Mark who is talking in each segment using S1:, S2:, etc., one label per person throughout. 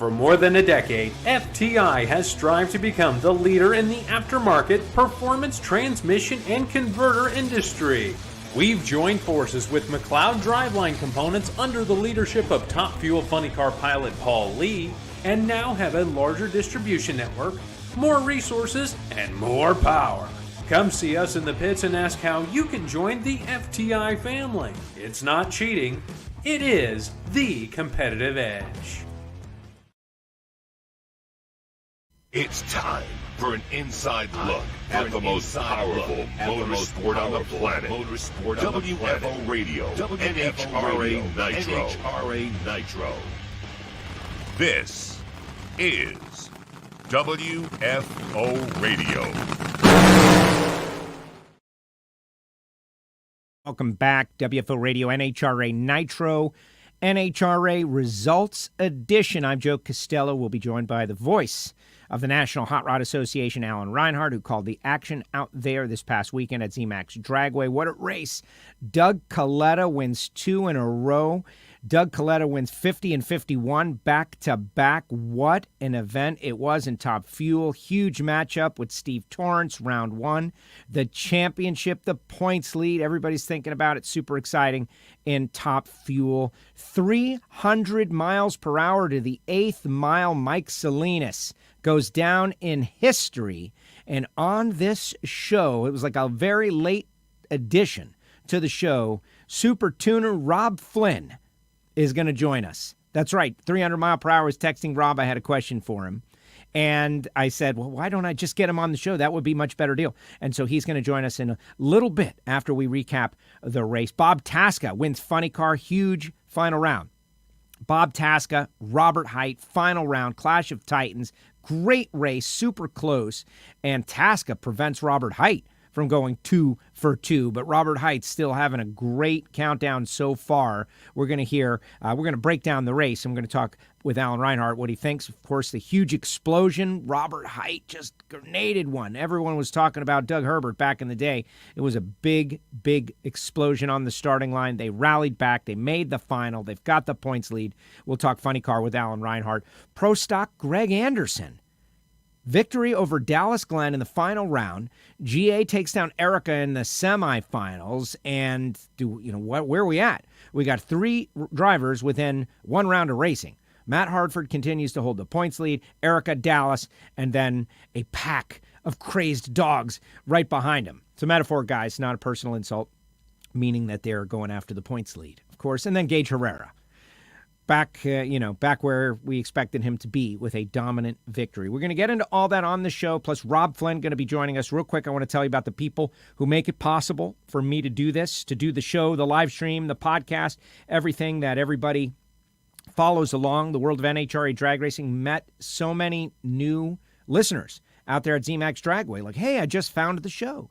S1: For more than a decade, FTI has strived to become the leader in the aftermarket performance transmission and converter industry. We've joined forces with McLeod driveline components under the leadership of Top Fuel Funny Car pilot Paul Lee, and now have a larger distribution network, more resources, and more power. Come see us in the pits and ask how you can join the FTI family. It's not cheating, it is the competitive edge.
S2: It's time for an inside look at the most powerful motorsport on the planet. WFO Radio, NHRA Nitro. This is WFO Radio.
S3: Welcome back, WFO Radio, NHRA Nitro, NHRA Results Edition. I'm Joe Castello. We'll be joined by the voice of the National Hot Rod Association, Alan Reinhart, who called the action out there this past weekend at zMAX Dragway. What a race. Doug Kalitta wins 2 in a row. Doug Kalitta wins 50 and 51 back-to-back. What an event it was in Top Fuel. Huge matchup with Steve Torrence, round 1. The championship, the points lead. Everybody's thinking about it. Super exciting in Top Fuel. 300 miles per hour to the 8th mile. Mike Salinas goes down in history. And on this show, it was like a very late addition to the show, Super Tuner Rob Flynn is going to join us. That's right. 300 mile per hour. I was texting Rob. I had a question for him. And I said, well, why don't I just get him on the show? That would be a much better deal. And so he's going to join us in a little bit after we recap the race. Bob Tasca wins funny car. Huge final round. Bob Tasca, Robert Hight, final round, Clash of Titans. Great race, super close. And Tasca prevents Robert Hight from going 2 for 2, but Robert Hight's still having a great countdown so far. We're going to break down the race, and we're going to talk with Alan Reinhart what he thinks. Of course, the huge explosion. Robert Hight just grenaded one. Everyone was talking about Doug Herbert back in the day. It was a big, big explosion on the starting line. They rallied back. They made the final. They've got the points lead. We'll talk funny car with Alan Reinhart. Pro Stock Greg Anderson. Victory over Dallas Glenn in the final round. GA takes down Erica in the semifinals. And where are we at? We got 3 drivers within 1 round of racing. Matt Hartford continues to hold the points lead. Erica, Dallas, and then a pack of crazed dogs right behind him. It's a metaphor, guys, not a personal insult, meaning that they're going after the points lead, of course. And then Gaige Herrera. Back where we expected him to be with a dominant victory. We're going to get into all that on the show, plus Rob Flynn going to be joining us. Real quick, I want to tell you about the people who make it possible for me to do this, to do the show, the live stream, the podcast, everything that everybody follows along. The world of NHRA drag racing. Met so many new listeners out there at zMAX Dragway. Like, hey, I just found the show.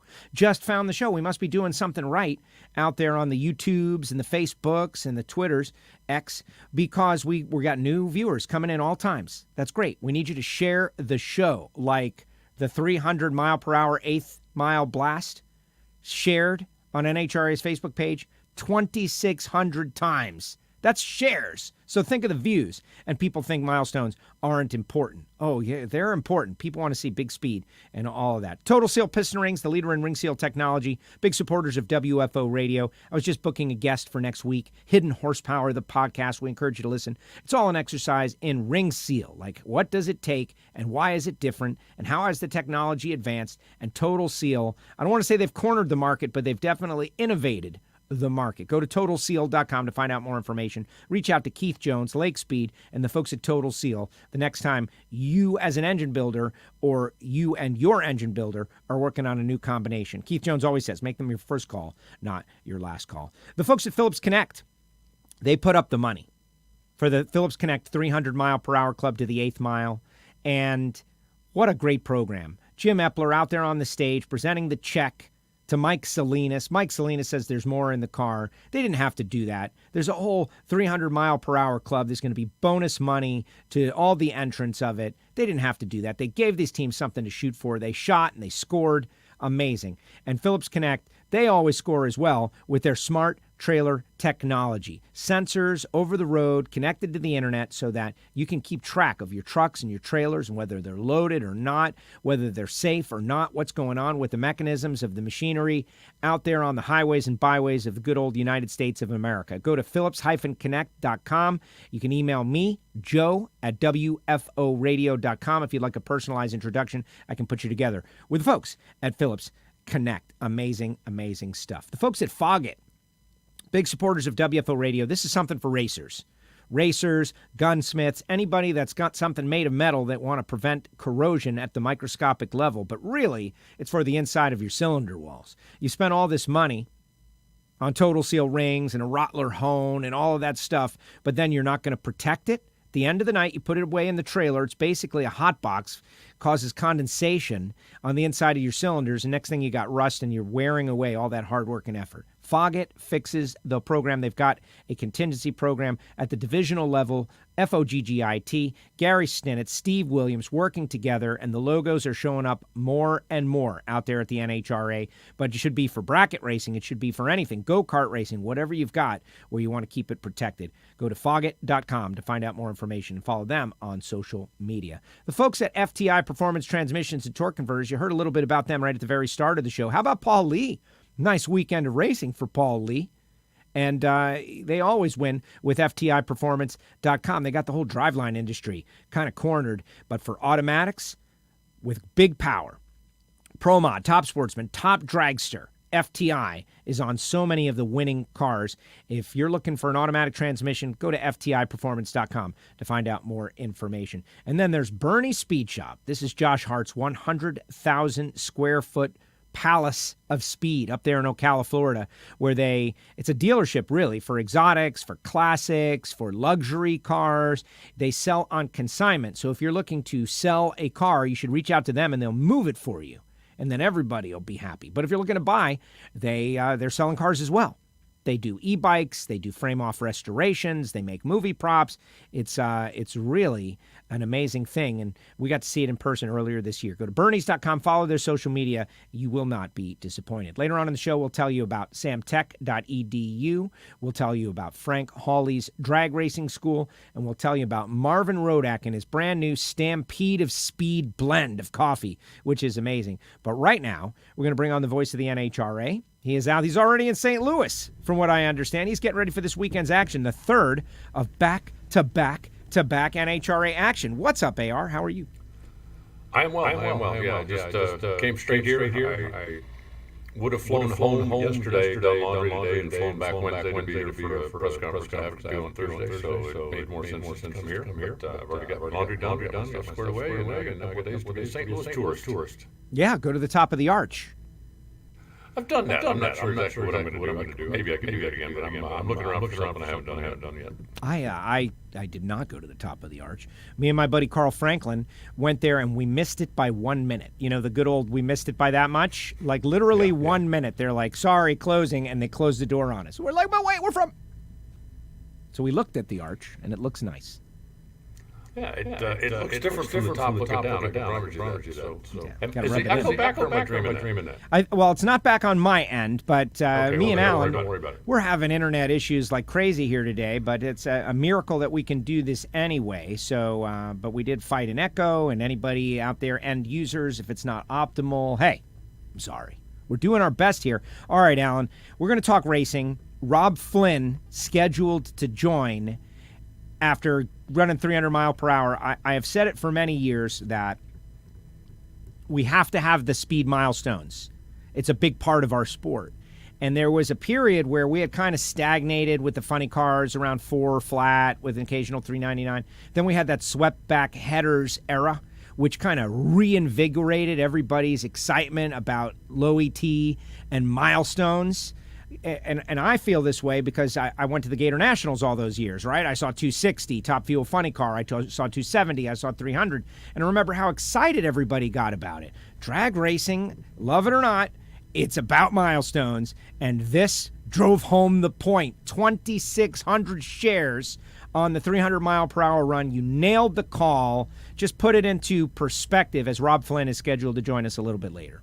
S3: We must be doing something right out there on the YouTubes and the Facebooks and the Twitters, X, because we got new viewers coming in all times. That's great. We need you to share the show, like the 300 mile per hour 8th mile blast shared on NHRA's Facebook page 2,600 times. That's shares. So think of the views. And people think milestones aren't important. Oh, yeah, they're important. People want to see big speed and all of that. Total Seal Piston Rings, the leader in ring seal technology. Big supporters of WFO Radio. I was just booking a guest for next week. Hidden Horsepower, the podcast. We encourage you to listen. It's all an exercise in ring seal. Like, what does it take and why is it different and how has the technology advanced? And Total Seal, I don't want to say they've cornered the market, but they've definitely innovated the market. Go to TotalSeal.com to find out more information. Reach out to Keith Jones, Lake Speed, and the folks at Total Seal the next time you as an engine builder or you and your engine builder are working on a new combination. Keith Jones always says, make them your first call, not your last call. The folks at Phillips Connect, they put up the money for the Phillips Connect 300 mile per hour club to the 8th mile. And what a great program. Jim Epler out there on the stage presenting the check to Mike Salinas. Mike Salinas says there's more in the car. They didn't have to do that. There's a whole 300 mile per hour club. There's going to be bonus money to all the entrants of it. They didn't have to do that. They gave these teams something to shoot for. They shot and they scored. Amazing. And Phillips Connect, they always score as well with their smart trailer technology. Sensors over the road connected to the internet so that you can keep track of your trucks and your trailers and whether they're loaded or not, whether they're safe or not, what's going on with the mechanisms of the machinery out there on the highways and byways of the good old United States of America. Go to phillips-connect.com. You can email me, Joe, at WFOradio.com. If you'd like a personalized introduction, I can put you together with the folks at Phillips Connect. Amazing, amazing stuff. The folks at Foggit, big supporters of WFO Radio. This is something for racers. Racers, gunsmiths, anybody that's got something made of metal that want to prevent corrosion at the microscopic level. But really, it's for the inside of your cylinder walls. You spend all this money on Total Seal rings and a Rottler hone and all of that stuff, but then you're not going to protect it. At the end of the night, you put it away in the trailer. It's basically a hot box, causes condensation on the inside of your cylinders, and next thing you got rust and you're wearing away all that hard work and effort. Foggit fixes the program. They've got a contingency program at the divisional level, FOGGIT, Gary Stinnett, Steve Williams working together, and the logos are showing up more and more out there at the NHRA. But it should be for bracket racing. It should be for anything, go-kart racing, whatever you've got where you want to keep it protected. Go to foggit.com to find out more information and follow them on social media. The folks at FTI Performance Transmissions and Torque Converters, you heard a little bit about them right at the very start of the show. How about Paul Lee? Nice weekend of racing for Paul Lee. And they always win with FTIperformance.com. They got the whole driveline industry kind of cornered. But for automatics, with big power, ProMod, Top Sportsman, Top Dragster, FTI is on so many of the winning cars. If you're looking for an automatic transmission, go to FTIperformance.com to find out more information. And then there's Bernie Speed Shop. This is Josh Hart's 100,000 square foot palace of speed up there in Ocala, Florida, where it's a dealership really for exotics, for classics, for luxury cars. They sell on consignment. So if you're looking to sell a car, you should reach out to them and they'll move it for you. And then everybody will be happy. But if you're looking to buy, they're selling cars as well. They do e-bikes, they do frame-off restorations, they make movie props. It's really an amazing thing, and we got to see it in person earlier this year. Go to bernies.com, follow their social media. You will not be disappointed. Later on in the show, we'll tell you about samtech.edu. We'll tell you about Frank Hawley's drag racing school, and we'll tell you about Marvin Rodak and his brand new Stampede of Speed blend of coffee, which is amazing. But right now, we're going to bring on the voice of the NHRA. He is out. He's already in St. Louis, from what I understand. He's getting ready for this weekend's action, the third of back-to-back NHRA action. What's up, AR? How are you?
S4: I am well. Yeah, I just came straight here. I would have flown home yesterday, done laundry today, and flown back Wednesday to be here for a press conference. I have to do on Thursday, so it made more sense to come here. But I've already got laundry done, stuff squared away, and I got a couple days to be a St. Louis tourist.
S3: Yeah, go to the top of the arch.
S4: I've done that. I'm not sure exactly what I'm going to do. Maybe I can do that again, but I'm looking around for something I haven't done yet.
S3: I did not go to the top of the arch. Me and my buddy Carl Franklin went there, and we missed it by 1 minute. You know, the good old we missed it by that much? Like, literally 1 minute. They're like, sorry, closing, and they closed the door on us. We're like, but wait, we're from... So we looked at the arch, and it looks nice.
S4: Yeah, it looks different from the top looking down. I can promise you that.
S3: I
S4: go back or am I dreaming that?
S3: Well, it's not back on my end, but me and Alan,
S4: don't worry about it.
S3: We're having internet issues like crazy here today, but it's a miracle that we can do this anyway. So, but we did fight an echo, and anybody out there, end users, if it's not optimal, hey, I'm sorry. We're doing our best here. All right, Alan, we're going to talk racing. Rob Flynn scheduled to join after running 300 mile per hour. I have said it for many years that we have to have the speed milestones. It's a big part of our sport. And there was a period where we had kind of stagnated with the funny cars around 4 flat with an occasional 399. Then we had that swept back headers era, which kind of reinvigorated everybody's excitement about low ET and milestones. And I feel this way because I went to the Gator Nationals all those years, right? I saw 260, Top Fuel Funny Car. I saw 270. I saw 300. And I remember how excited everybody got about it. Drag racing, love it or not, it's about milestones. And this drove home the point. 2,600 shares on the 300 mile per hour run. You nailed the call. Just put it into perspective as Rob Flynn is scheduled to join us a little bit later.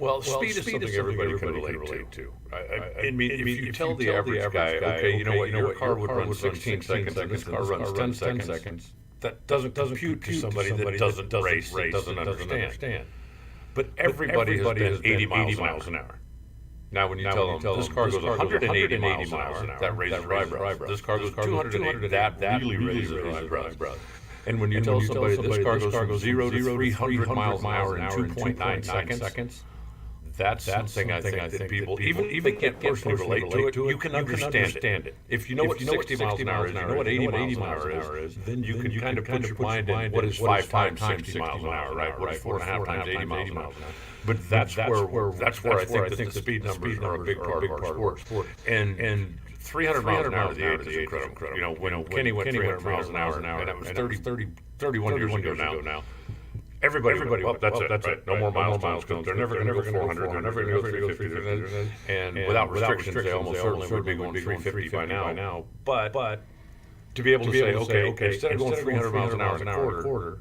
S4: Well, speed is something everybody can relate to. I mean, if you tell the average guy, okay, you know what, your car would run 16 seconds and this car runs 10 seconds, that doesn't compute to somebody that doesn't race, that doesn't understand. But everybody has been 80 miles an hour. Now, when you tell them this car goes 180 miles an hour, that raises your eyebrows. This car goes 280, that really raises your eyebrows. And when you tell somebody this car goes from 0 to 300 miles an hour in 2.9 seconds, that's something I think that people, even if they can't personally relate to it, you can understand it. If you know what 60 miles an hour is, you know what 80 miles an hour is, then you can kind of put your mind in what is 5 times 60 miles an hour, right? What is 4.5 times 80 miles an hour? But that's where I think the speed numbers are a big part of our sport. And 300 miles an hour, the age is incredible. You know, when Kenny went 300 miles an hour, and that was 31 years ago now. Everybody, well, that's it. No more miles, because they're never going to go 400, they're never going to go 350, and without restrictions, they almost certainly would be going 350 by now. But to be able to say, okay, instead of going 300 miles an hour in a quarter,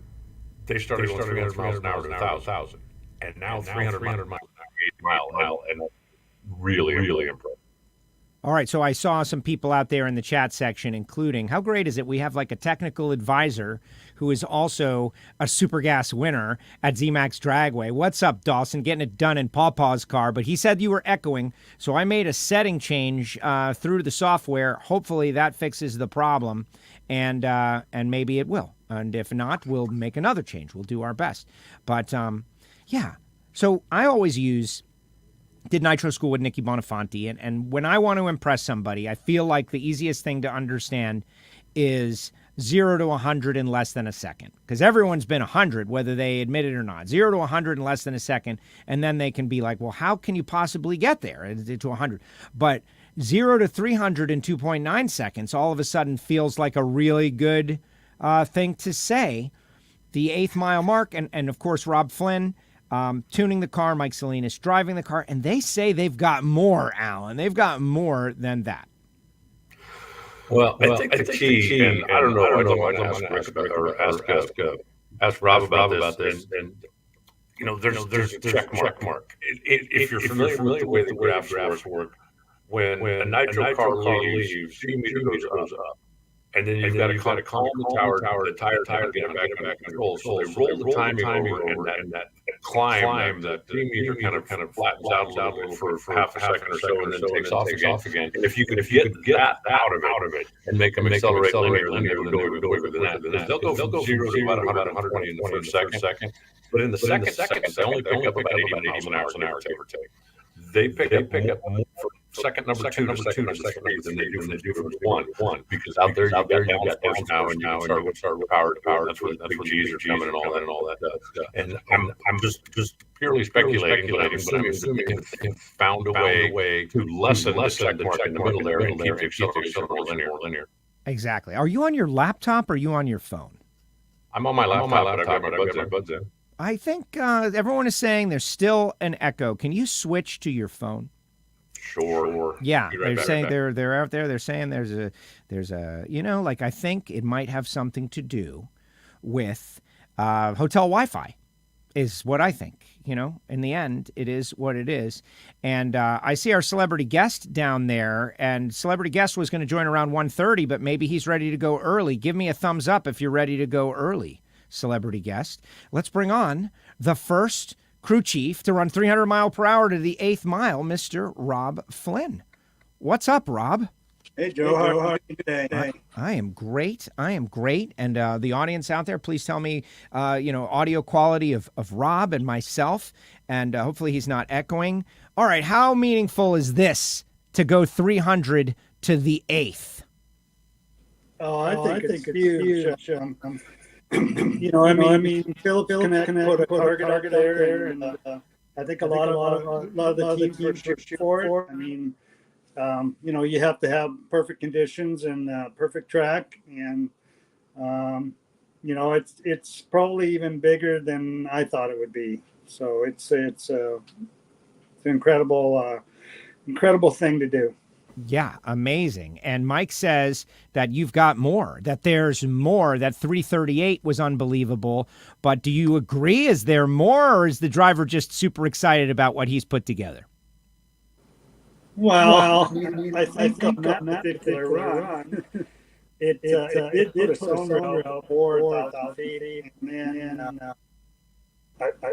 S4: they started going 300 miles an hour to 1,000, and now 300 miles an hour, and really impressive.
S3: All right, so I saw some people out there in the chat section, including, how great is it? We have like a technical advisor who is also a Super Gas winner at zMAX Dragway. What's up, Dawson? Getting it done in Pawpaw's car, but he said you were echoing, so I made a setting change through the software. Hopefully that fixes the problem, and maybe it will. And if not, we'll make another change. We'll do our best. But, yeah, so I always did nitro school with Nicky Bonafonte, and when I want to impress somebody, I feel like the easiest thing to understand is 0 to 100 in less than a second, because everyone's been 100, whether they admit it or not. 0 to 100 in less than a second, and then they can be like, well, how can you possibly get there to 100? But 0 to 300 in 2.9 seconds all of a sudden feels like a really good thing to say. The 8th mile mark, and of course, Rob Flynn, tuning the car, Mike Salinas driving the car, and they say they've got more, Alan. They've got more than that.
S4: Well, I think the key, and I don't know, I don't want to ask Rob about this, and you know, there's a check mark. If you're familiar with the way the graphs work, when a nitro car leaves, speed meter goes up. And then you've got to kind of calm the tower, the tire get back in control. So they roll the timing over, and that climb, that the meter kind of flattens out a little bit for half a second or so, and then takes off again. And if you could get that out of it and make them accelerate linear, go quicker than that. They'll go 0 to about 120 in the first second. But in the second, they only pick up about 80 miles an hour, give or take. They pick up more for second number 2 to second than they do from one, because out there you got downforce now, and you can start with power to power. That's where the big G's are coming and all that. And I'm just purely speculating, but I'm assuming that they found a way to lessen the check mark in the middle there and keep the acceleration more linear.
S3: Exactly. Are you on your laptop or are you on your phone?
S4: I'm on my laptop, but I've got my buds in.
S3: I think everyone is saying there's still an echo. Can you switch to your phone?
S4: Sure.
S3: Yeah, they're saying they're out there. They're saying there's a like, I think it might have something to do with hotel Wi-Fi, is what I think. You know, in the end, it is what it is. And I see our celebrity guest down there, and celebrity guest was going to join around 1:30, but maybe he's ready to go early. Give me a thumbs up if you're ready to go early, celebrity guest. Let's bring on the first crew chief to run 300 mile per hour to the 8th mile, Mr. Rob Flynn. What's up, Rob?
S5: Hey, Joe. How are you today?
S3: I am great. And the audience out there, please tell me, audio quality of Rob and myself, and hopefully he's not echoing. All right, how meaningful is this to go 300 to the 8th?
S5: Oh, I think it's huge. Philip's going to put a target out there, and I think a lot of the teams are shooting for it. I mean, you have to have perfect conditions and perfect track, and it's probably even bigger than I thought it would be. So it's an incredible thing to do.
S3: Yeah, amazing. And Mike says that you've got more, that there's more, that 338 was unbelievable. But do you agree? Is there more, or is the driver just super excited about what he's put together?
S5: Well, I think on that particular run, it did put a cylinder out 4,000 feet, and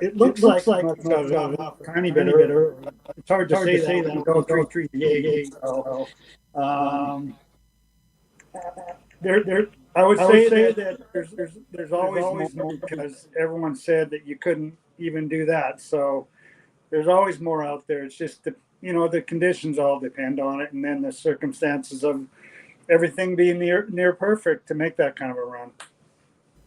S5: it looks like a tiny bit early. It's hard to say that we go 338. So, I would say that there's always more, because everyone said that you couldn't even do that. So there's always more out there. It's just the conditions all depend on it, and then the circumstances of everything being near perfect to make that kind of a run.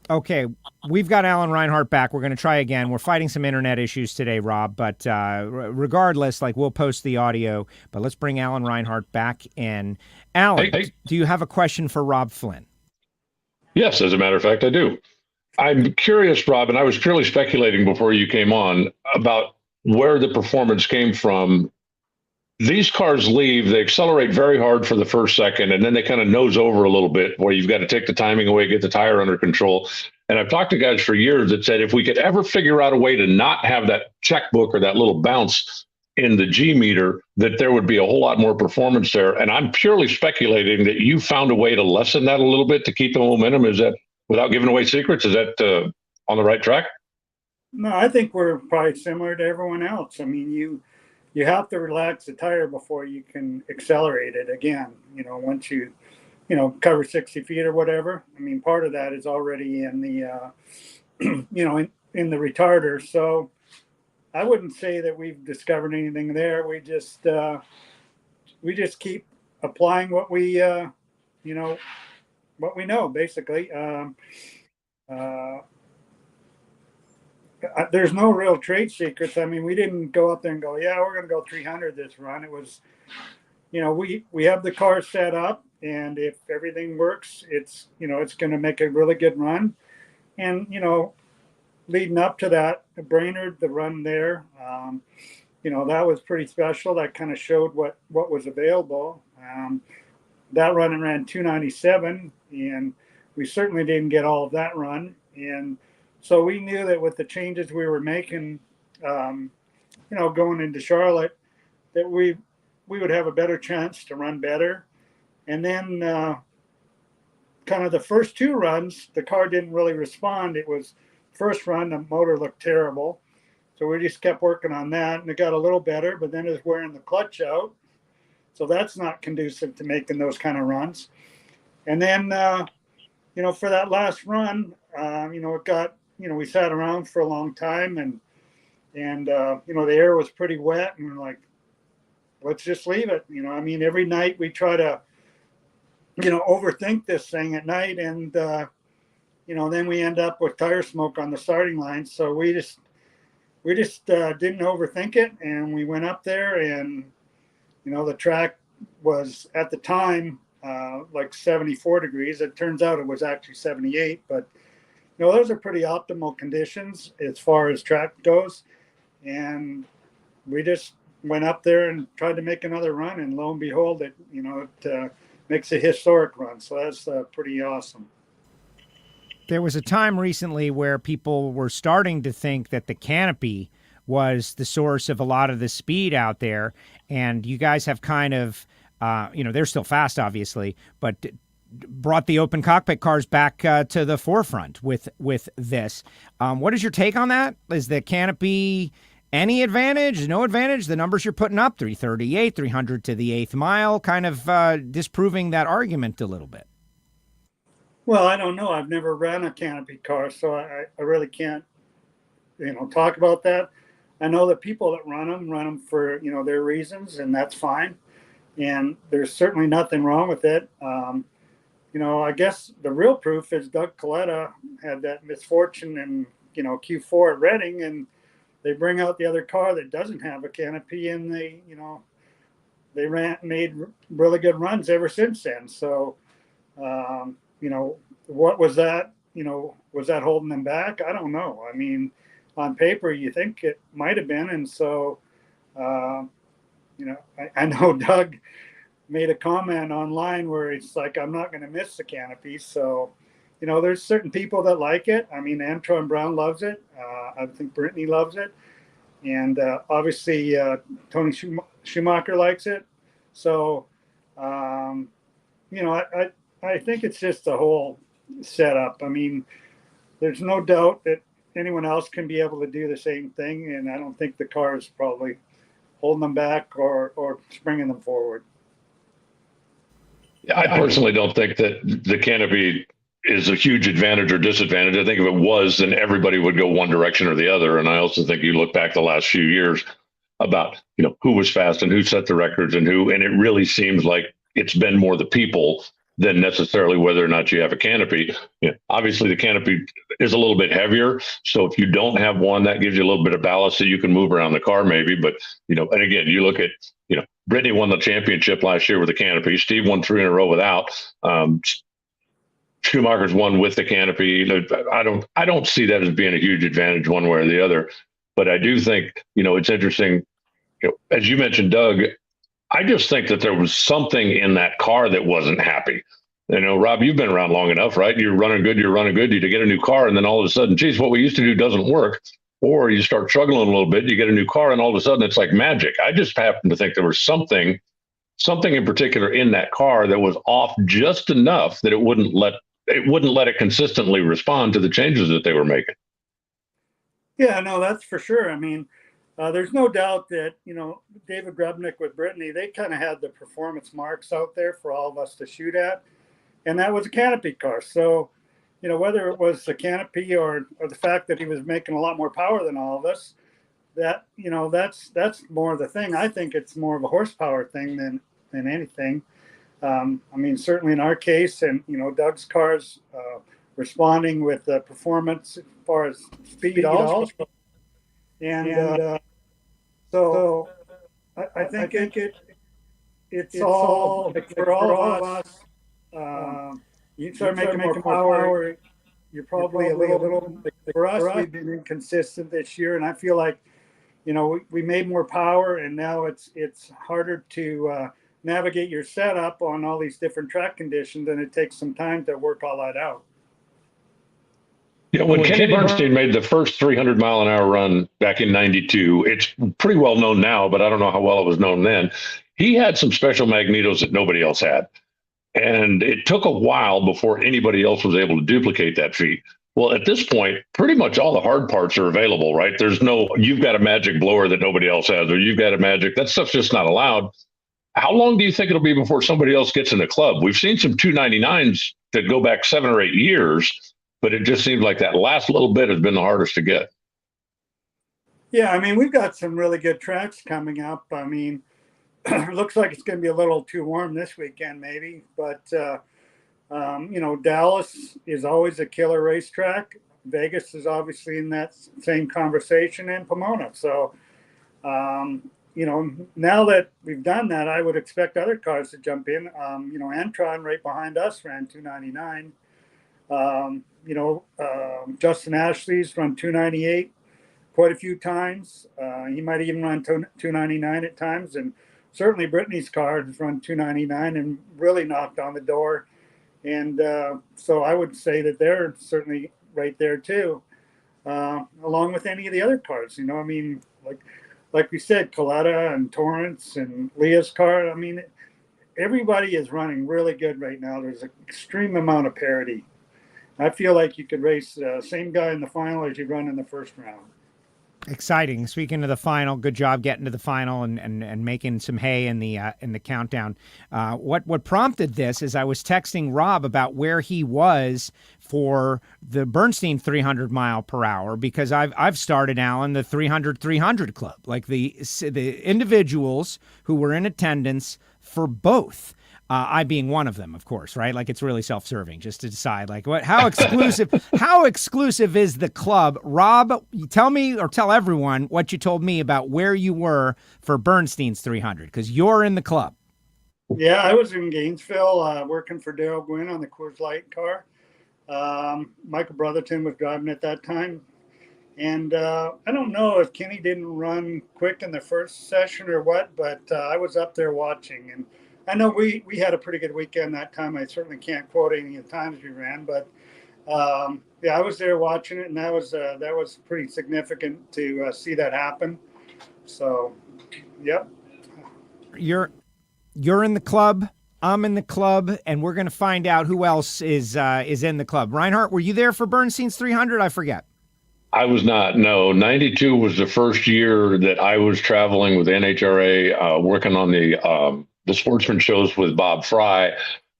S3: Okay, we've got Alan Reinhart back. We're going to try again. We're fighting some internet issues today, Rob, but regardless, we'll post the audio, but let's bring Alan Reinhart back in. Alan, do you have a question for Rob Flynn?
S4: Yes, as a matter of fact, I do. I'm curious, Rob, and I was purely speculating before you came on about where the performance came from. These cars leave, they accelerate very hard for the first second, and then they kind of nose over a little bit where you've got to take the timing away, get the tire under control. And I've talked to guys for years that said if we could ever figure out a way to not have that checkbook or that little bounce in the G meter, that there would be a whole lot more performance there. And I'm purely speculating that you found a way to lessen that a little bit to keep the momentum. Is that, without giving away secrets, is that on the right track?
S5: No, I think we're probably similar to everyone else. I mean, you have to relax the tire before you can accelerate it again. Once you cover 60 feet or whatever. I mean, part of that is already in the, in the retarder. So I wouldn't say that we've discovered anything there. We just keep applying what we, what we know, basically. There's no real trade secrets. I mean, we didn't go up there and go, yeah, we're going to go 300 this run. It was, we have the car set up, and if everything works, it's going to make a really good run. And, leading up to that, Brainerd, the run there, that was pretty special. That kind of showed what was available. That run ran 297, and we certainly didn't get all of that run. And so we knew that with the changes we were making, going into Charlotte, that we would have a better chance to run better. And then kind of the first two runs, the car didn't really respond. It was first run, the motor looked terrible. So we just kept working on that, and it got a little better, but then it was wearing the clutch out. So that's not conducive to making those kind of runs. And then, for that last run, it got, we sat around for a long time, and the air was pretty wet, and we're like, let's just leave it. Every night we try to, overthink this thing at night, and, then we end up with tire smoke on the starting line. So we just didn't overthink it, and we went up there, and, the track was at the time like 74 degrees. It turns out it was actually 78, but those are pretty optimal conditions as far as track goes. And we just went up there and tried to make another run, and lo and behold, it makes a historic run. So that's pretty awesome.
S3: There was a time recently where people were starting to think that the canopy was the source of a lot of the speed out there. And you guys have kind of, they're still fast, obviously, but brought the open cockpit cars back to the forefront with this. What is your take on that? Is the canopy any advantage, no advantage? The numbers you're putting up, 338, 300 to the eighth mile, kind of disproving that argument a little bit.
S5: Well, I don't know. I've never ran a canopy car, so I really can't, talk about that. I know the people that run them for, their reasons, and that's fine. And there's certainly nothing wrong with it. I guess the real proof is Doug Kalitta had that misfortune in, Q4 at Reading, and they bring out the other car that doesn't have a canopy, and they made really good runs ever since then. So, what was that? Was that holding them back? I don't know. I mean, on paper, you think it might have been. And so, I know Doug made a comment online where it's like, I'm not going to miss the canopy. So, you know, there's certain people that like it. I mean, Antron Brown loves it. I think Brittany loves it. And obviously Tony Schumacher likes it. So, you know, I think it's just the whole setup. I mean, there's no doubt that anyone else can be able to do the same thing. And I don't think the car is probably holding them back or springing them forward.
S6: Yeah, I personally don't think that the canopy is a huge advantage or disadvantage. I think if it was, then everybody would go one direction or the other. And I also think you look back the last few years about, you know, who was fast and who set the records and it really seems like it's been more the people than necessarily whether or not you have a canopy. You know, obviously the canopy is a little bit heavier. So if you don't have one, that gives you a little bit of ballast so you can move around the car maybe. But, you know, and again, you look at, you know, Brittany won the championship last year with the canopy. Steve won 3 in a row without. Schumacher's won with the canopy. I don't see that as being a huge advantage one way or the other. But I do think, you know, it's interesting. You know, as you mentioned, Doug, I just think that there was something in that car that wasn't happy. You know, Rob, you've been around long enough, right? You're running good. You get a new car, and then all of a sudden, geez, what we used to do doesn't work. Or you start struggling a little bit, you get a new car, and all of a sudden it's like magic. I just happen to think there was something in particular in that car that was off just enough that it wouldn't let it consistently respond to the changes that they were making.
S5: Yeah, no, that's for sure. I mean, there's no doubt that, you know, David Grubnick with Brittany, they kind of had the performance marks out there for all of us to shoot at. And that was a canopy car. So, you know, whether it was the canopy or the fact that he was making a lot more power than all of us, that, you know, that's more the thing. I think it's more of a horsepower thing than anything. I mean, certainly in our case, and, you know, Doug's cars responding with performance as far as speed also. And so I think it's all, like, for all of us, you start making more power, you're probably a little, for us, we've been inconsistent this year. And I feel like, you know, we made more power, and now it's harder to navigate your setup on all these different track conditions, and it takes some time to work all that out.
S6: Yeah, when Kenny Bernstein made the first 300-mile-an-hour run back in '92, it's pretty well known now, but I don't know how well it was known then. He had some special magnetos that nobody else had. And it took a while before anybody else was able to duplicate that feat. Well, at this point, pretty much all the hard parts are available, right? There's no, you've got a magic blower that nobody else has, or you've got a magic, that stuff's just not allowed. How long do you think it'll be before somebody else gets in the club? We've seen some 299s that go back 7 or 8 years, but it just seems like that last little bit has been the hardest to get.
S5: Yeah, I mean, we've got some really good tracks coming up. I mean, it looks like it's going to be a little too warm this weekend, maybe. But, you know, Dallas is always a killer racetrack. Vegas is obviously in that same conversation, and Pomona. So, you know, now that we've done that, I would expect other cars to jump in. You know, Antron right behind us ran 299. You know, Justin Ashley's run 298 quite a few times. He might even run 299 at times. And certainly Brittany's car has run 299 and really knocked on the door. And so I would say that they're certainly right there too, along with any of the other cars. You know, I mean, like we said, Kalitta and Torrence and Leah's car. I mean, everybody is running really good right now. There's an extreme amount of parity. I feel like you could race the same guy in the final as you run in the first round.
S3: Exciting. Speaking of the final, good job getting to the final and making some hay in the countdown. What prompted this is I was texting Rob about where he was for the Bernstein 300 mile per hour, because I've started, Alan, the 300 club, like the individuals who were in attendance for both. I being one of them, of course, right? Like, it's really self-serving just to decide, like, how exclusive is the club? Rob, tell me, or tell everyone what you told me about where you were for Bernstein's 300, because you're in the club.
S5: Yeah, I was in Gainesville working for Darrell Gwynn on the Coors Light car. Michael Brotherton was driving at that time. And I don't know if Kenny didn't run quick in the first session or what, but I was up there watching. And I know we had a pretty good weekend that time. I certainly can't quote any of the times we ran, but yeah, I was there watching it, and that was pretty significant to see that happen. So, yep.
S3: You're in the club. I'm in the club, and we're going to find out who else is in the club. Reinhart, were you there for Bernstein's 300? I forget.
S6: I was not. No, 92 was the first year that I was traveling with NHRA, working on the Sportsman shows with Bob Fry.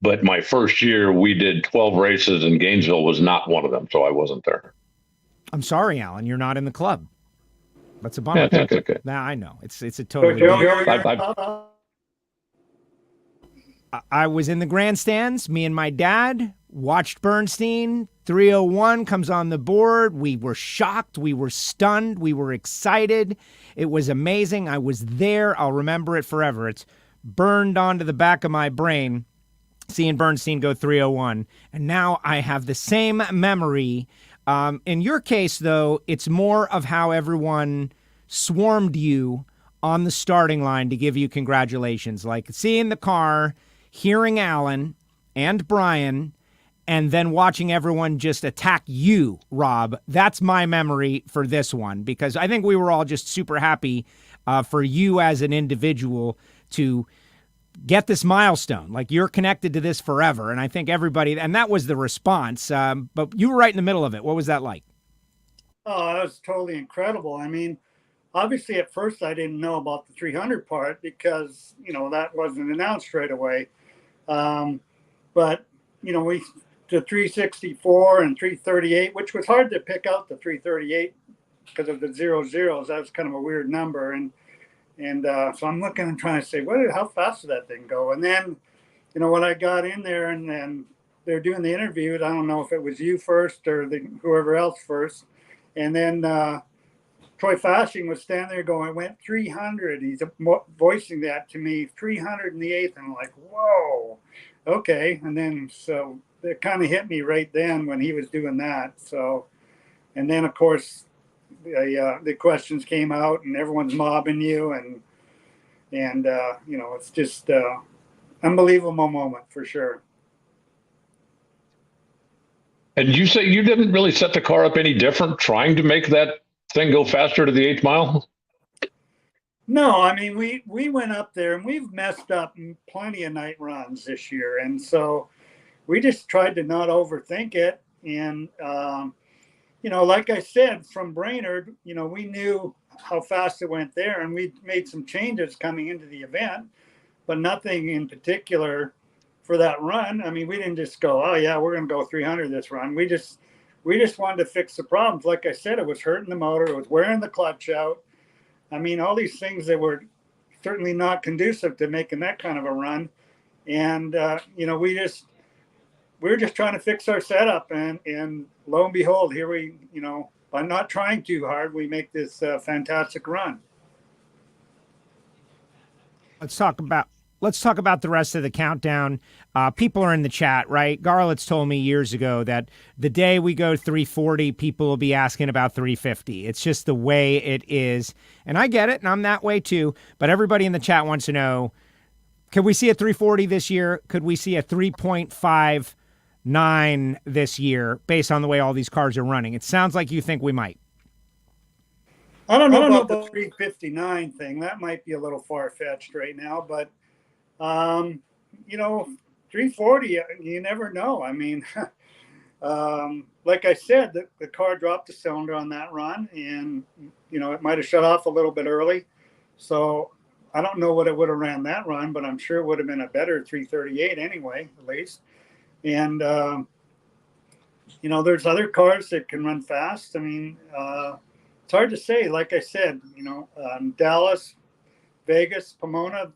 S6: But my first year, we did 12 races, and Gainesville was not one of them, so I wasn't there. I'm
S3: sorry, Alan. You're not in the club. That's a bummer.
S6: Yeah, that's okay.
S3: Nah, I know. It's a totally. I was in the grandstands. Me and my dad watched Bernstein. 301 comes on the board. We were shocked. We were stunned. We were excited. It was amazing. I was there. I'll remember it forever. It's burned onto the back of my brain, seeing Bernstein go 301. And now I have the same memory. In your case, though, it's more of how everyone swarmed you on the starting line to give you congratulations. Like seeing the car, hearing Alan and Brian, and then watching everyone just attack you, Rob. That's my memory for this one, because I think we were all just super happy for you as an individual to get this milestone. Like, you're connected to this forever. And I think everybody, and that was the response. But you were right in the middle of it. What was that like?
S5: Oh, that was totally incredible. I mean, obviously at first I didn't know about the 300 part because, that wasn't announced right away. But, the 364 and 338, which was hard to pick out the 338 because of the 00s. That was kind of a weird number. And so I'm looking and trying to say, how fast did that thing go? And then, when I got in there and they're doing the interviews, I don't know if it was you first or whoever else first. And then Troy Fasching was standing there going, it went 300. He's voicing that to me, 300 in the eighth. And I'm like, whoa, okay. And then, so it kind of hit me right then when he was doing that. So, and then of course, the questions came out and everyone's mobbing you and it's just unbelievable moment for sure.
S6: And you say you didn't really set the car up any different trying to make that thing go faster to the 8th mile?
S5: No, I mean, we went up there and we've messed up plenty of night runs this year. And so we just tried to not overthink it. And, like I said, from Brainerd, we knew how fast it went there, and we made some changes coming into the event, but nothing in particular for that run. I mean, we didn't just go, oh yeah, we're going to go 300 this run. We just wanted to fix the problems. Like I said, it was hurting the motor. It was wearing the clutch out. I mean, all these things that were certainly not conducive to making that kind of a run. And, we were just trying to fix our setup, and lo and behold, here we, by not trying too hard, we make this fantastic run.
S3: Let's talk about the rest of the countdown. People are in the chat, right? Garlitz told me years ago that the day we go 340, people will be asking about 350. It's just the way it is. And I get it, and I'm that way too. But everybody in the chat wants to know, could we see a 340 this year? Could we see a 3.59 this year based on the way all these cars are running? It sounds like you think we might.
S5: I don't know about the 359 thing. That might be a little far-fetched right now, but 340, you never know. I mean, like I said, the car dropped a cylinder on that run, and, it might have shut off a little bit early. So I don't know what it would have ran that run, but I'm sure it would have been a better 338 anyway, at least. And, there's other cars that can run fast. I mean, it's hard to say. Like I said, Dallas, Vegas, Pomona,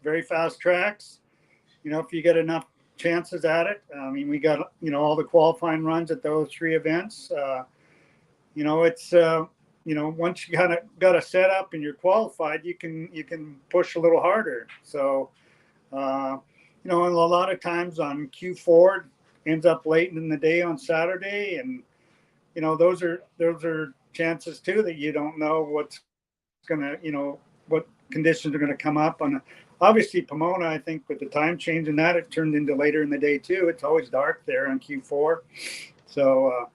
S5: very fast tracks. If you get enough chances at it. I mean, we got, all the qualifying runs at those three events. It's, once you got a setup and you're qualified, you can push a little harder. So, and a lot of times on Q4 ends up late in the day on Saturday. And, those are chances too that you don't know what's going to, what conditions are going to come up on obviously Pomona, I think with the time change and that, it turned into later in the day too. It's always dark there on Q4. So,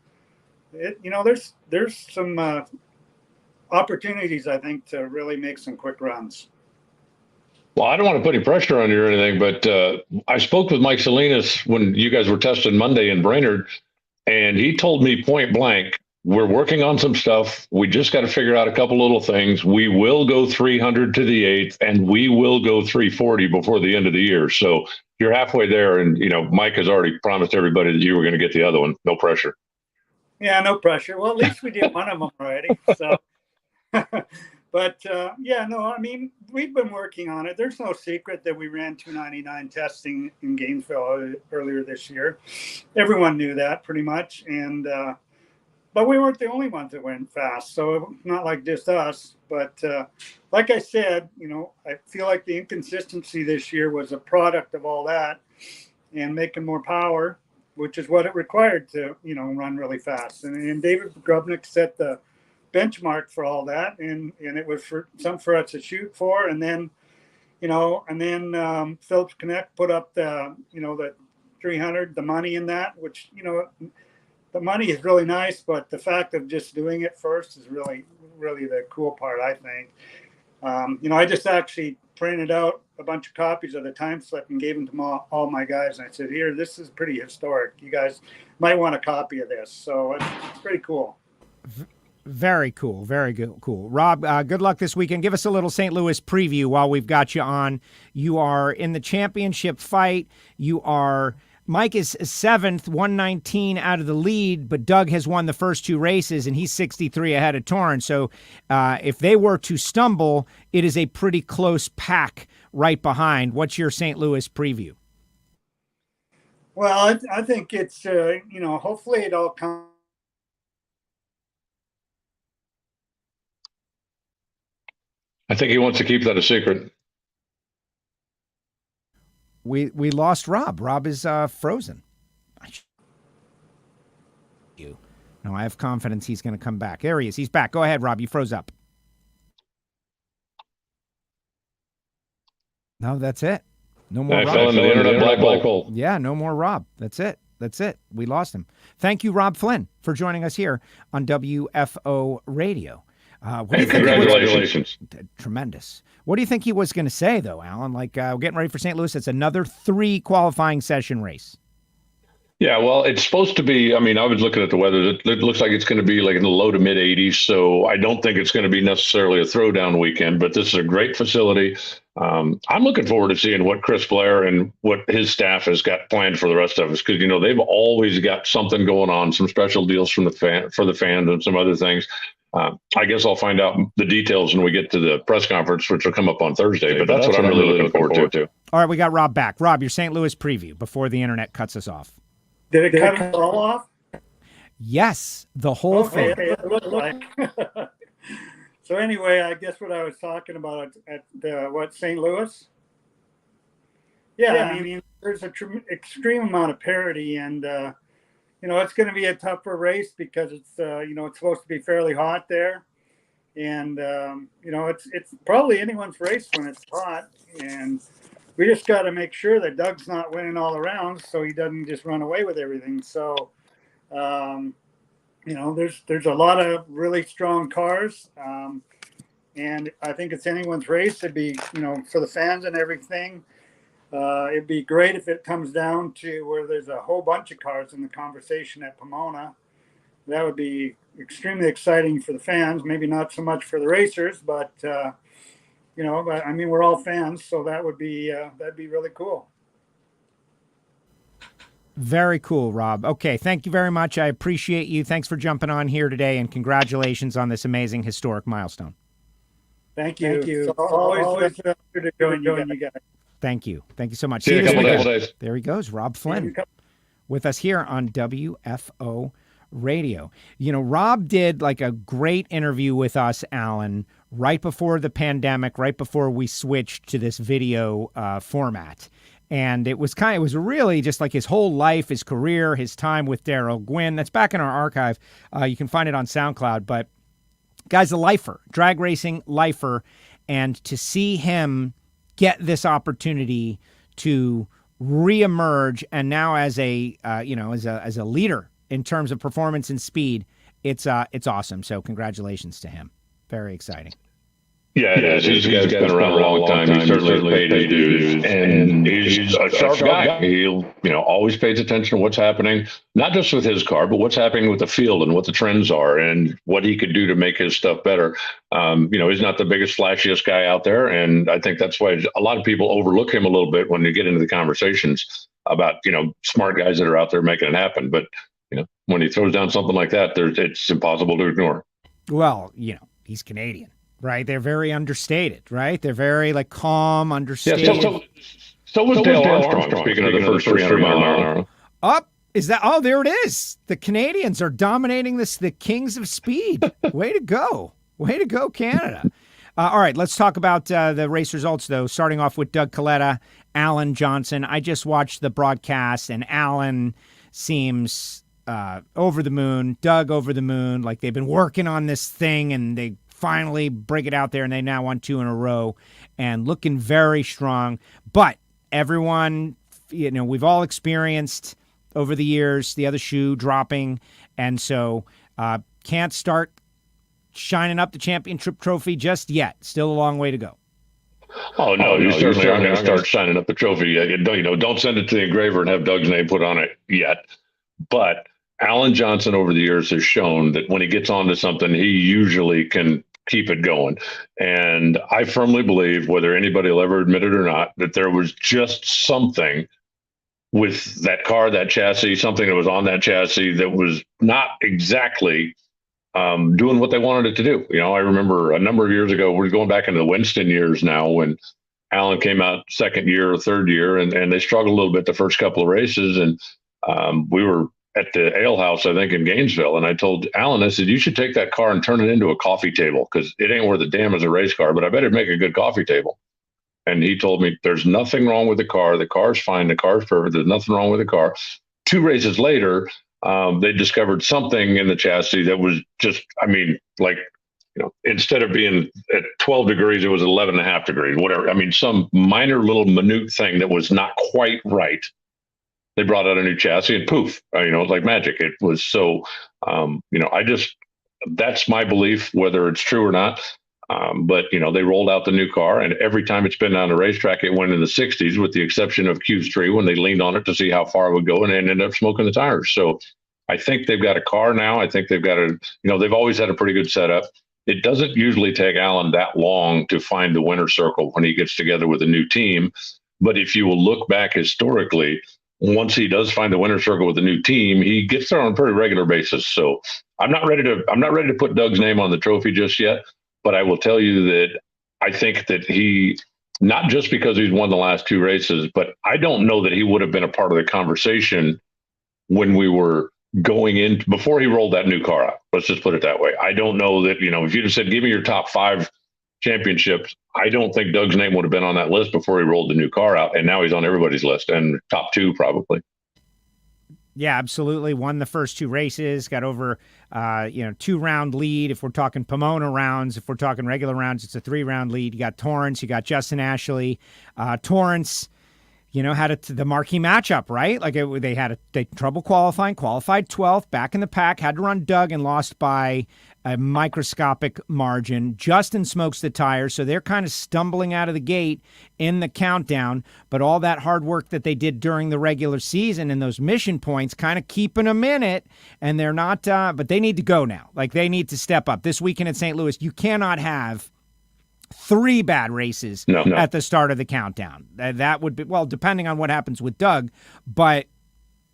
S5: there's some opportunities, I think, to really make some quick runs.
S6: Well, I don't want to put any pressure on you or anything, but I spoke with Mike Salinas when you guys were testing Monday in Brainerd, and he told me point blank, we're working on some stuff. We just got to figure out a couple little things. We will go 300 to the 8th, and we will go 340 before the end of the year. So you're halfway there, and, Mike has already promised everybody that you were going to get the other one. No pressure.
S5: Yeah, no pressure. Well, at least we did one of them already. So, but we've been working on it. There's no secret that we ran 299 testing in Gainesville earlier this year. Everyone knew that pretty much. And, but we weren't the only ones that went fast. So it's not like just us. But like I said, I feel like the inconsistency this year was a product of all that and making more power, which is what it required to, run really fast. And David Grubnick set the benchmark for all that. And it was for us to shoot for. And then, Phillips Connect put up the 300, the money in that, which, the money is really nice, but the fact of just doing it first is really, really the cool part, I think. I just actually printed out a bunch of copies of the time slip and gave them to all my guys. And I said, here, this is pretty historic. You guys might want a copy of this. So it's pretty cool.
S3: Very cool. Very good. Cool. Rob, good luck this weekend. Give us a little St. Louis preview while we've got you on. You are in the championship fight. Mike is 7th, 119 out of the lead, but Doug has won the first 2 races, and he's 63 ahead of Torrence. So if they were to stumble, it is a pretty close pack right behind. What's your St. Louis preview?
S5: Well, I think it's, hopefully it all comes.
S6: I think he wants to keep that a secret.
S3: We lost Rob. Rob is frozen. No, I have confidence he's going to come back. There he is. He's back. Go ahead, Rob. You froze up. No, that's it. No more
S6: I
S3: Rob.
S6: fell into the internet black hole.
S3: Yeah, no more Rob. That's it. We lost him. Thank you, Rob Flynn, for joining us here on WFO Radio.
S6: Congratulations.
S3: Tremendous. What do you think he was going to say, though, Alan? Like, we're getting ready for St. Louis. It's another 3 qualifying session race.
S6: Yeah, well, it's supposed to be, I was looking at the weather. It looks like it's going to be like in the low to mid 80s. So I don't think it's going to be necessarily a throwdown weekend, but this is a great facility. I'm looking forward to seeing what Chris Blair and what his staff has got planned for the rest of us. Because, they've always got something going on, some special deals for the fans and some other things. I guess I'll find out the details when we get to the press conference, which will come up on Thursday. But that's what I'm really looking forward to.
S3: All right, we got Rob back. Rob, your St. Louis preview before the internet cuts us off.
S5: Did it cut all off?
S3: Yes, the whole thing.
S5: Okay, it looked like. So anyway, I guess what I was talking about at St. Louis? Yeah, there's an extreme amount of parity, and it's going to be a tougher race because it's it's supposed to be fairly hot there, and it's probably anyone's race when it's hot, and we just got to make sure that Doug's not winning all around, so he doesn't just run away with everything. So, there's a lot of really strong cars, and I think it's anyone's race. It'd be for the fans and everything. It'd be great if it comes down to where there's a whole bunch of cars in the conversation at Pomona. That would be extremely exciting for the fans. Maybe not so much for the racers, but we're all fans, so that'd be really cool.
S3: Very cool, Rob. Okay, thank you very much. I appreciate you. Thanks for jumping on here today, and congratulations on this amazing historic milestone.
S5: Thank you. So always good to join you guys.
S3: Thank you. Thank you so much.
S6: See you in a couple days.
S3: There he goes, Rob Flynn, with us here on WFO Radio. Rob did like a great interview with us, Alan, right before the pandemic, right before we switched to this video format. And it was really just like his whole life, his career, his time with Daryl Gwynn. That's back in our archive. You can find it on SoundCloud. But guy's a lifer, drag racing lifer. And to see him get this opportunity to reemerge, and now as a as a leader in terms of performance and speed, it's awesome. So congratulations to him. Very exciting.
S6: Yeah, it is. He's been around a long time. He certainly paid his dues, and he's a sharp guy. He'll, always pays attention to what's happening, not just with his car, but what's happening with the field and what the trends are and what he could do to make his stuff better. He's not the biggest, flashiest guy out there, and I think that's why a lot of people overlook him a little bit when you get into the conversations about, smart guys that are out there making it happen. But, when he throws down something like that, it's impossible to ignore.
S3: Well, he's Canadian. Right, they're very understated. Right, they're very calm, understated.
S6: Yeah, so was Dale Armstrong. Speaking of the first 300 mile an hour.
S3: Up is that? Oh, there it is. The Canadians are dominating this. The kings of speed. Way to go! Way to go, Canada. All right, let's talk about the race results though. Starting off with Doug Kalitta, Alan Johnson. I just watched the broadcast, and Alan seems over the moon. Doug over the moon. Like they've been working on this thing, and they finally break it out there, and they now won 2 in a row and looking very strong. But everyone, we've all experienced over the years the other shoe dropping, and so can't start shining up the championship trophy just yet. Still a long way to go.
S6: Oh, no, you certainly aren't going to start shining up the trophy. Don't send it to the engraver and have Doug's name put on it yet. But Alan Johnson over the years has shown that when he gets onto something, he usually can keep it going. And I firmly believe, whether anybody will ever admit it or not, that there was just something with that car, that chassis, something that was on that chassis that was not exactly doing what they wanted it to do. I remember a number of years ago, we're going back into the Winston years now, when Alan came out second year or third year, and they struggled a little bit the first couple of races. And we were at the ale house, I think, in Gainesville. And I told Alan, I said, you should take that car and turn it into a coffee table, because it ain't worth a damn as a race car, but I bet it'd make a good coffee table. And he told me, there's nothing wrong with the car. The car's fine. The car's perfect. There's nothing wrong with the car. 2 races later, they discovered something in the chassis that was just, instead of being at 12 degrees, it was 11.5 degrees, whatever. some minor little minute thing that was not quite right. They brought out a new chassis and poof, it was like magic. It was so, that's my belief, whether it's true or not. But they rolled out the new car, and every time it's been down the racetrack, it went in the 60s, with the exception of Q3 when they leaned on it to see how far it would go, and ended up smoking the tires. So I think they've got a car now. I think they've got they've always had a pretty good setup. It doesn't usually take Alan that long to find the winner's circle when he gets together with a new team. But if you will look back historically, once he does find the winner's circle with a new team, he gets there on a pretty regular basis. So I'm not ready to put Doug's name on the trophy just yet, but I will tell you that I think that he, not just because he's won the last 2 races, but I don't know that he would have been a part of the conversation when we were going in before he rolled that new car out. Let's just put it that way. I don't know that, if you'd have said, give me your top 5 championships, I don't think Doug's name would have been on that list before he rolled the new car out. And now he's on everybody's list, and top 2 probably.
S3: Yeah, absolutely. Won the first 2 races, got over, 2-round lead. If we're talking Pomona rounds, if we're talking regular rounds, it's a 3-round lead. You got Torrence, you got Justin Ashley. Torrence, had the marquee matchup, right? They had trouble qualifying, qualified 12th, back in the pack, had to run Doug and lost by a microscopic margin. Justin smokes the tires, so they're kind of stumbling out of the gate in the countdown, but all that hard work that they did during the regular season and those mission points kind of keeping them in it, and they're not, but they need to go now. They need to step up. This weekend at St. Louis, you cannot have 3 bad races at the start of the countdown. That would be, well, depending on what happens with Doug, but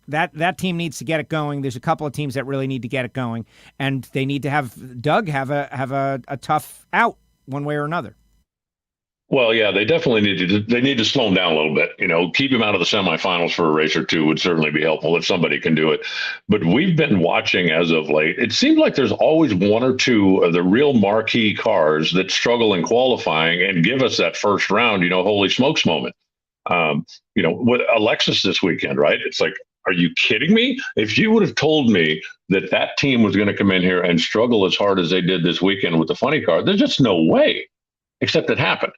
S3: that team needs to get it going. There's a couple of teams that really need to get it going, and they need to have Doug have a tough out one way or another.
S6: Well, yeah, they definitely need to slow him down a little bit. Keep him out of the semifinals for a race or 2 would certainly be helpful if somebody can do it. But we've been watching as of late. It seems like there's always 1 or 2 of the real marquee cars that struggle in qualifying and give us that first round, holy smokes moment. With Alexis this weekend, right? It's like, are you kidding me? If you would have told me that team was going to come in here and struggle as hard as they did this weekend with the funny car, there's just no way, except it happened.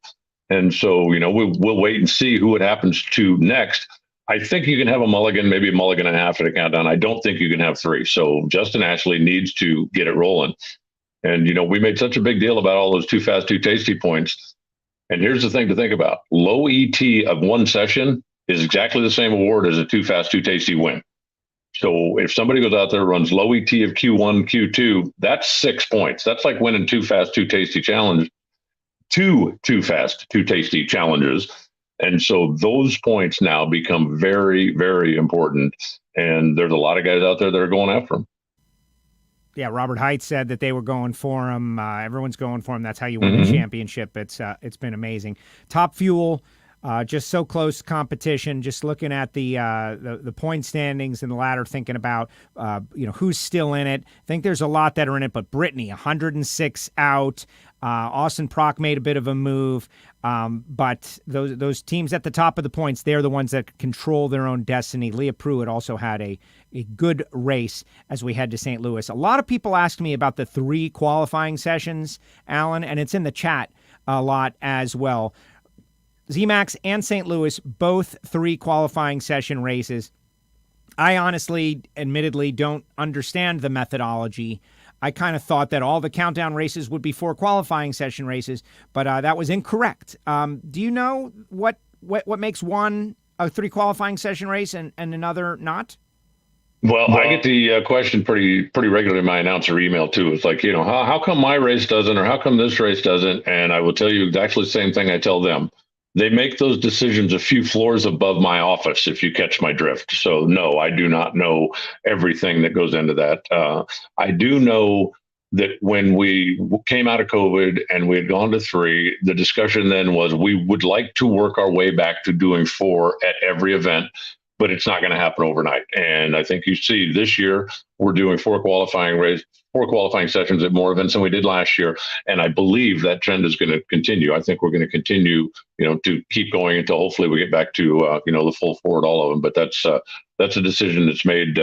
S6: And so, we'll wait and see who it happens to next. I think you can have a mulligan, maybe a mulligan and a half at a countdown. I don't think you can have 3. So Justin Ashley needs to get it rolling. And, we made such a big deal about all those too fast, too tasty points. And here's the thing to think about. Low ET of 1 session is exactly the same award as a too fast, too tasty win. So if somebody goes out there and runs low ET of Q1, Q2, that's 6 points. That's like winning too fast, too tasty challenge. Too fast, too tasty challenges. And so those points now become very, very important. And there's a lot of guys out there that are going after them.
S3: Yeah, Robert Hight said that they were going for him. Everyone's going for him. That's how you win the championship. It's been amazing. Top Fuel, just so close competition. Just looking at the point standings in the ladder, thinking about who's still in it. I think there's a lot that are in it, but Brittany 106 out. Austin Prock made a bit of a move, but those teams at the top of the points, they're the ones that control their own destiny. Leah Pruitt also had a good race as we head to St. Louis. A lot of people asked me about the 3 qualifying sessions, Alan, and it's in the chat a lot as well. zMAX and St. Louis, both 3 qualifying session races. I honestly, admittedly, don't understand the methodology. I kind of thought that all the countdown races would be 4 qualifying session races, but that was incorrect. Do you know what makes one a 3 qualifying session race and another not?
S6: Well, I get the question pretty regularly in my announcer email too. It's like, how come my race doesn't, or how come this race doesn't? And I will tell you actually the same thing I tell them. They make those decisions a few floors above my office, if you catch my drift. So no, I do not know everything that goes into that. I do know that when we came out of COVID and we had gone to 3, the discussion then was we would like to work our way back to doing 4 at every event, but it's not going to happen overnight. And I think you see this year we're doing 4 qualifying sessions at more events than we did last year. And I believe that trend is going to continue. I think we're going to continue, to keep going until hopefully we get back to, the full 4 at all of them. But that's a decision that's made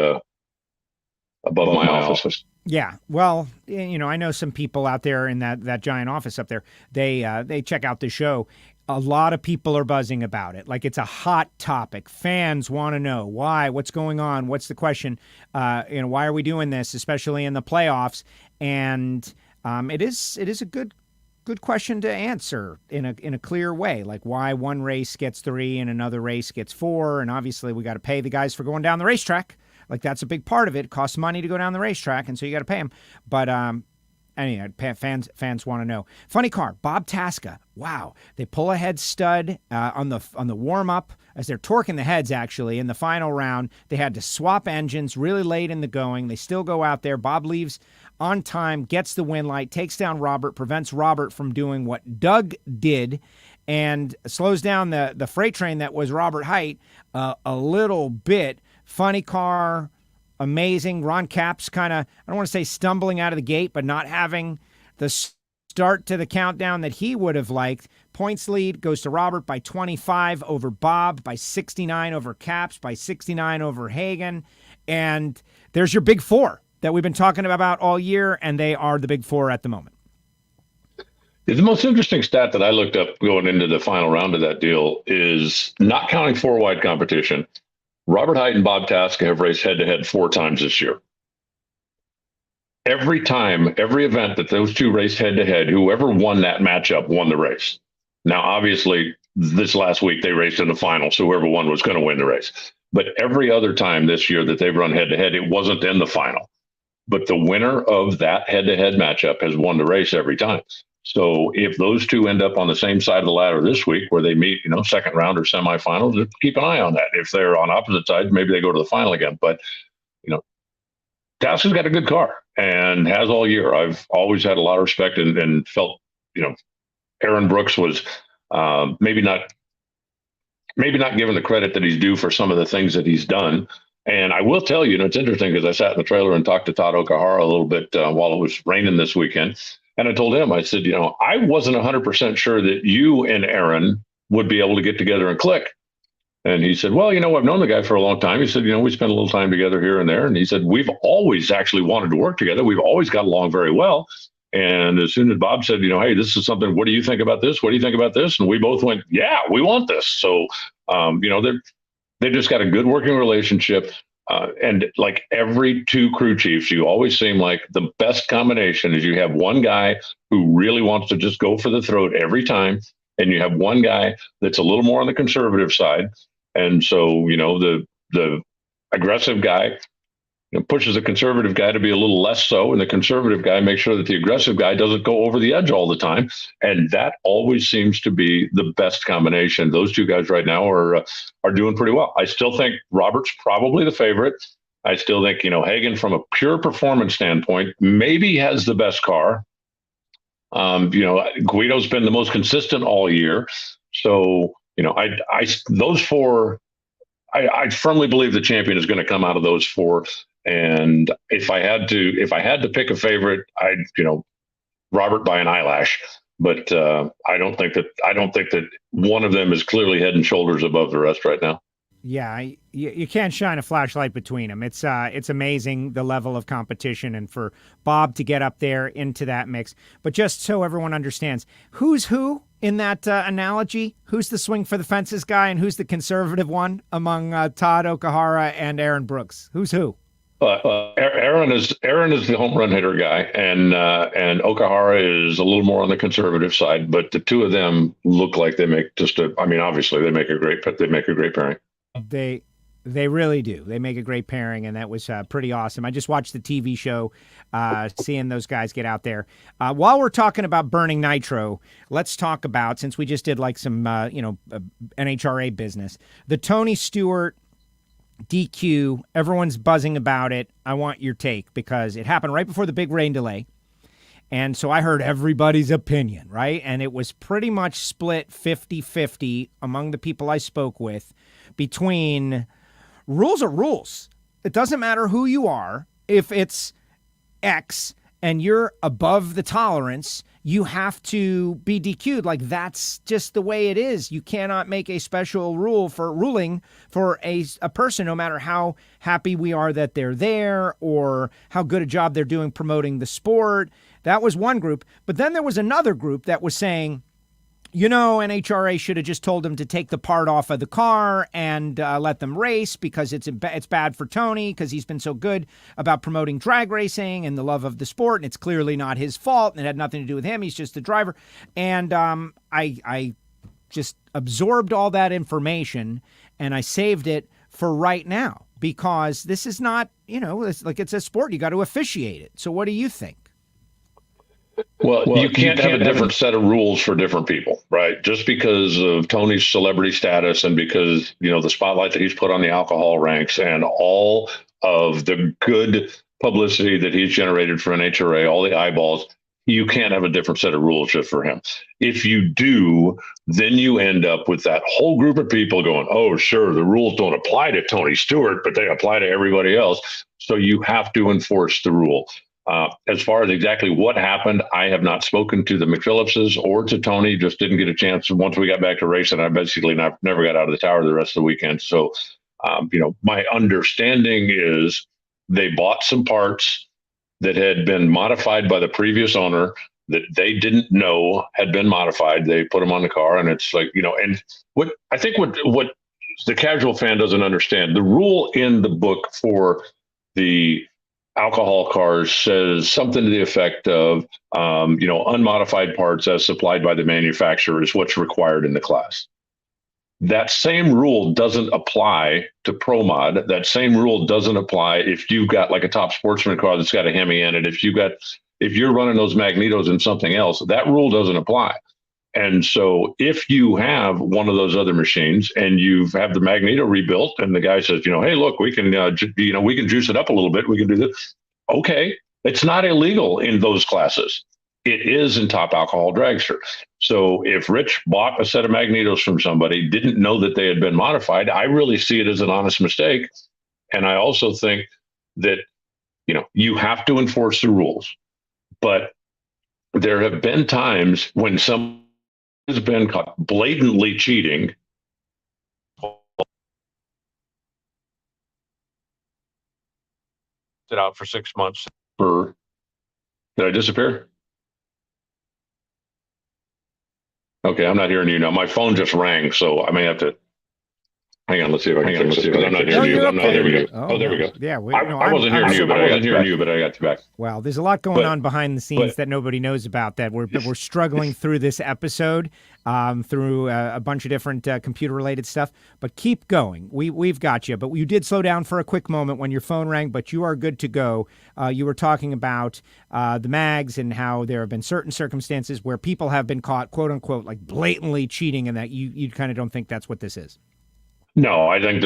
S6: above my office.
S3: Yeah. Well, I know some people out there in that giant office up there, they check out the show. A lot of people are buzzing about it. Like, it's a hot topic. Fans want to know why, what's going on, what's the question, why are we doing this, especially in the playoffs? And it is a good question to answer in a clear way, like why one race gets 3 and another race gets 4. And obviously we got to pay the guys for going down the racetrack. Like, that's a big part of it. It costs money to go down the racetrack, and so you got to pay them. But anyway, fans want to know. Funny car, Bob Tasca. Wow, they pull a head stud on the warm up as they're torquing the heads. Actually, in the final round, they had to swap engines really late in the going. They still go out there. Bob leaves on time, gets the win light, takes down Robert, prevents Robert from doing what Doug did, and slows down the freight train that was Robert Hight a little bit. Funny car. Amazing. Ron Capps kind of, I don't want to say stumbling out of the gate, but not having the start to the countdown that he would have liked. Points lead goes to Robert by 25 over Bob, by 69 over Capps, by 69 over Hagan. And there's your big 4 that we've been talking about all year, and they are the big 4 at the moment.
S6: The most interesting stat that I looked up going into the final round of that deal is, not counting 4-wide competition, Robert Hight and Bob Tasca have raced head-to-head 4 times this year. Every time, every event that those 2 raced head-to-head, whoever won that matchup won the race. Now, obviously, this last week they raced in the final, so whoever won was going to win the race. But every other time this year that they've run head-to-head, it wasn't in the final. But the winner of that head-to-head matchup has won the race every time. So if those 2 end up on the same side of the ladder this week, where they meet, second round or semifinals, keep an eye on that. If they're on opposite sides, maybe they go to the final again. But, Tasca's got a good car and has all year. I've always had a lot of respect and felt, Aaron Brooks was maybe not given the credit that he's due for some of the things that he's done. And I will tell you, it's interesting because I sat in the trailer and talked to Todd Okahara a little bit while it was raining this weekend. And I told him, I said, I wasn't 100% sure that you and Aaron would be able to get together and click. And he said, well, I've known the guy for a long time. He said, we spent a little time together here and there. And he said, we've always actually wanted to work together. We've always got along very well. And as soon as Bob said, hey, this is something, what do you think about this? What do you think about this? And we both went, yeah, we want this. So, they just got a good working relationship. And like every two crew chiefs, you always seem like the best combination is you have one guy who really wants to just go for the throat every time. And you have one guy that's a little more on the conservative side. And so, the aggressive guy pushes the conservative guy to be a little less so, and the conservative guy makes sure that the aggressive guy doesn't go over the edge all the time. And that always seems to be the best combination. Those two guys right now are doing pretty well. I still think Robert's probably the favorite. I still think, Hagan, from a pure performance standpoint, maybe has the best car. Guido's been the most consistent all year. So, those four, I firmly believe the champion is going to come out of those four. And if I had to pick a favorite, I'd, Robert by an eyelash. But I don't think that one of them is clearly head and shoulders above the rest right now.
S3: Yeah, you can't shine a flashlight between them. It's amazing, the level of competition, and for Bob to get up there into that mix. But just so everyone understands, who's who in that analogy? Who's the swing for the fences guy, and who's the conservative one among Todd Okahara and Aaron Brooks? Who's who?
S6: Aaron is the home run hitter guy, and Okahara is a little more on the conservative side. But the two of them look like they make obviously they make a great pairing.
S3: They really do. They make a great pairing, and that was pretty awesome. I just watched the TV show, seeing those guys get out there. While we're talking about burning nitro, let's talk about, since we just did like some NHRA business, the Tony Stewart DQ. Everyone's buzzing about it. I want your take, because it happened right before the big rain delay. And so I heard everybody's opinion, right? And it was pretty much split 50-50 among the people I spoke with between rules are rules. It doesn't matter who you are. If it's X and you're above the tolerance, you have to be DQ'd. Like, that's just the way it is. You cannot make a special ruling for a person, no matter how happy we are that they're there or how good a job they're doing promoting the sport. That was one group. But then there was another group that was saying, NHRA should have just told them to take the part off of the car and let them race, because it's bad for Tony, because he's been so good about promoting drag racing and the love of the sport, and it's clearly not his fault, and it had nothing to do with him. He's just the driver. And I just absorbed all that information, and I saved it for right now, because this is not, it's a sport. You got to officiate it. So what do you think?
S6: Well, you can't have a different set of rules for different people, right? Just because of Tony's celebrity status and because, the spotlight that he's put on the alcohol ranks and all of the good publicity that he's generated for NHRA, all the eyeballs, you can't have a different set of rules just for him. If you do, then you end up with that whole group of people going, oh, sure, the rules don't apply to Tony Stewart, but they apply to everybody else. So you have to enforce the rule. As far as exactly what happened, I have not spoken to the McPhillipses or to Tony. Just didn't get a chance. Once we got back to racing, I basically never got out of the tower the rest of the weekend. So, my understanding is they bought some parts that had been modified by the previous owner that they didn't know had been modified. They put them on the car, and it's like, and what the casual fan doesn't understand, the rule in the book for the alcohol cars says something to the effect of, unmodified parts as supplied by the manufacturer is what's required in the class. That same rule doesn't apply to Pro Mod. That same rule doesn't apply if you've got like a top Sportsman car that's got a Hemi in it. If you're running those magnetos in something else, that rule doesn't apply. And so if you have one of those other machines and you have the magneto rebuilt and the guy says, hey, look, we can juice it up a little bit. We can do this. Okay. It's not illegal in those classes. It is in top alcohol dragster. So if Rich bought a set of magnetos from somebody, didn't know that they had been modified, I really see it as an honest mistake. And I also think that, you have to enforce the rules, but there have been times when some has been caught blatantly cheating. Sit out for 6 months. Did I disappear? Okay, I'm not hearing you now. My phone just rang, so I may have to. Hang on, let's see if I can fix it. I'm not hearing you. There we go. Oh, there we go.
S3: Yeah,
S6: I wasn't hearing you, but I got you back.
S3: Well, there's a lot going on behind the scenes that nobody knows about. That we're struggling through this episode, through a bunch of different computer-related stuff. But keep going. We've got you. But you did slow down for a quick moment when your phone rang. But you are good to go. You were talking about the mags and how there have been certain circumstances where people have been caught, quote unquote, like blatantly cheating, and that you kind of don't think that's what this is.
S6: No, I think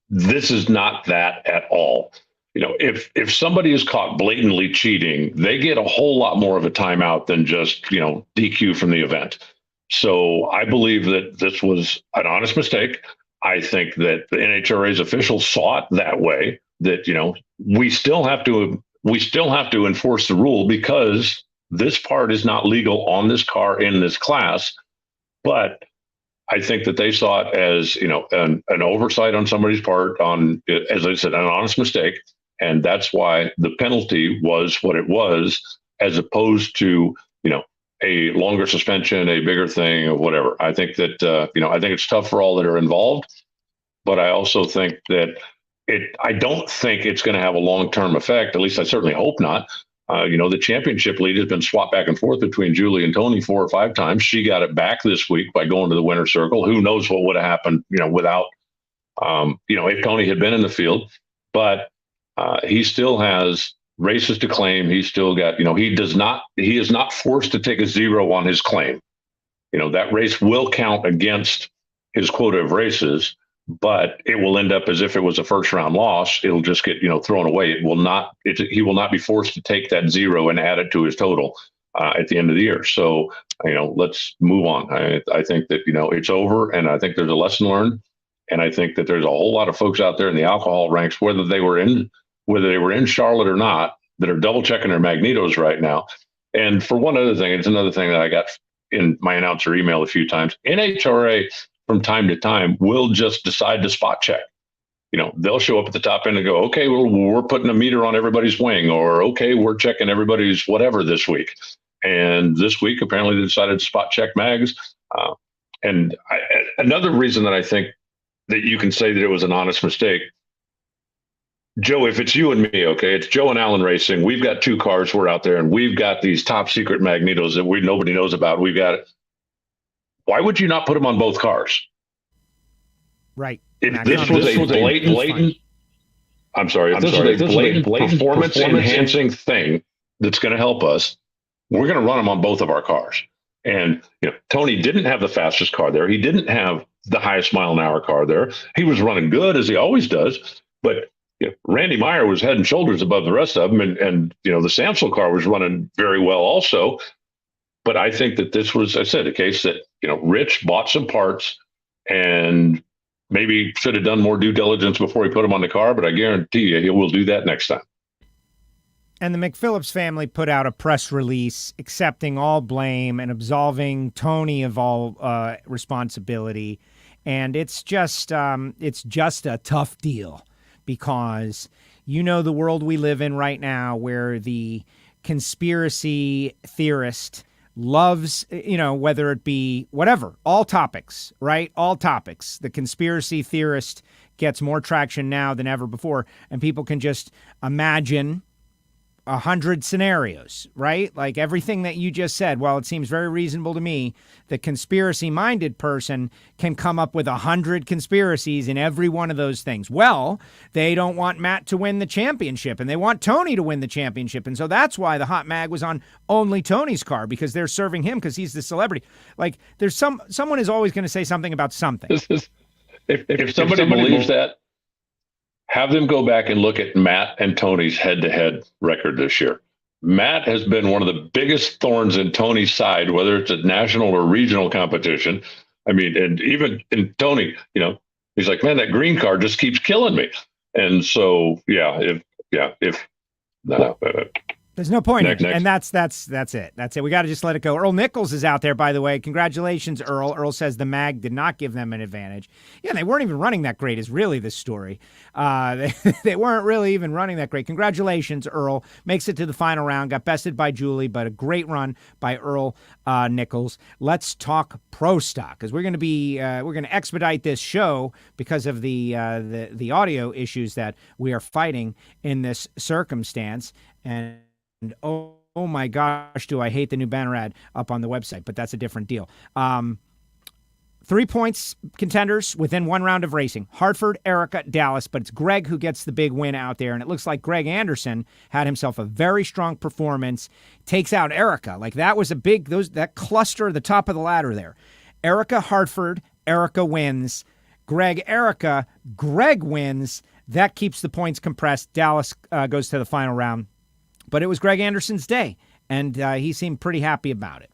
S6: this is not that at all. If somebody is caught blatantly cheating, they get a whole lot more of a timeout than just, DQ from the event. So I believe that this was an honest mistake. I think that the NHRA's officials saw it that way, that, we still have to enforce the rule because this part is not legal on this car in this class. But I think that they saw it as, an oversight on somebody's part, on, as I said, an honest mistake. And that's why the penalty was what it was, as opposed to, a longer suspension, a bigger thing, or whatever. I think that, I think it's tough for all that are involved. But I also think that I don't think it's going to have a long-term effect. At least I certainly hope not. The championship lead has been swapped back and forth between Julie and Tony 4 or 5 times. She got it back this week by going to the winner's circle. Who knows what would have happened, without, if Tony had been in the field. But he still has races to claim. He's still got, he is not forced to take a 0 on his claim. That race will count against his quota of races, but it will end up as if it was a first round loss. It'll just get, thrown away. He will not be forced to take that 0 and add it to his total at the end of the year. So, let's move on. I think that, it's over, and I think there's a lesson learned. And I think that there's a whole lot of folks out there in the alcohol ranks, whether they were in Charlotte or not, that are double checking their magnetos right now. And for one other thing, it's another thing that I got in my announcer email a few times. NHRA from time to time will just decide to spot check. They'll show up at the top end and go, okay, well, we're putting a meter on everybody's wing, or okay, we're checking everybody's whatever this week. And this week, apparently, they decided to spot check mags. Another reason that I think that you can say that it was an honest mistake, Joe, if it's you and me, okay, it's Joe and Alan racing. We've got 2 cars. We're out there, and we've got these top secret magnetos that nobody knows about. We've got it. Why would you not put them on both cars?
S3: Right.
S6: If this was a blatant performance enhancing thing that's going to help us, we're going to run them on both of our cars. And Tony didn't have the fastest car there. He didn't have the highest mile an hour car there. He was running good, as he always does. But Randy Meyer was head and shoulders above the rest of them, and the Samsel car was running very well also. But I think that this was, I said, a case that Rich bought some parts and maybe should have done more due diligence before he put them on the car. But I guarantee you, he will do that next time.
S3: And the McPhillips family put out a press release accepting all blame and absolving Tony of all responsibility. And it's just a tough deal, because the world we live in right now, where the conspiracy theorist loves, whether it be whatever, all topics, right? All topics. The conspiracy theorist gets more traction now than ever before, and people can just imagine 100 scenarios, right? Like everything that you just said, while it seems very reasonable to me, the conspiracy-minded person can come up with 100 conspiracies in every one of those things. Well, they don't want Matt to win the championship, and they want Tony to win the championship. And so that's why the hot mag was on only Tony's car, because they're serving him because he's the celebrity. Like there's someone is always going to say something about something.
S6: If somebody believes that, have them go back and look at Matt and Tony's head-to-head record this year. Matt has been one of the biggest thorns in Tony's side, whether it's a national or regional competition. I mean, and even in Tony, he's like, man, that green car just keeps killing me. And so,
S3: There's no point
S6: Next.
S3: in it. And that's it. That's it. We got to just let it go. Earl Nichols is out there, by the way. Congratulations, Earl. Earl says the mag did not give them an advantage. Yeah, they weren't even running that great is really the story. They weren't really even running that great. Congratulations, Earl. Makes it to the final round. Got bested by Julie, but a great run by Earl Nichols. Let's talk pro stock because we're going to expedite this show because of the audio issues that we are fighting in this circumstance. And oh my gosh, do I hate the new banner ad up on the website, but that's a different deal. 3 points contenders within one round of racing. Hartford, Erica, Dallas, but it's Greg who gets the big win out there, and it looks like Greg Anderson had himself a very strong performance, takes out Erica. Like that was that cluster at the top of the ladder there. Erica, Hartford, Erica wins. Greg, Erica, Greg wins. That keeps the points compressed. Dallas goes to the final round. But it was Greg Anderson's day, and he seemed pretty happy about it.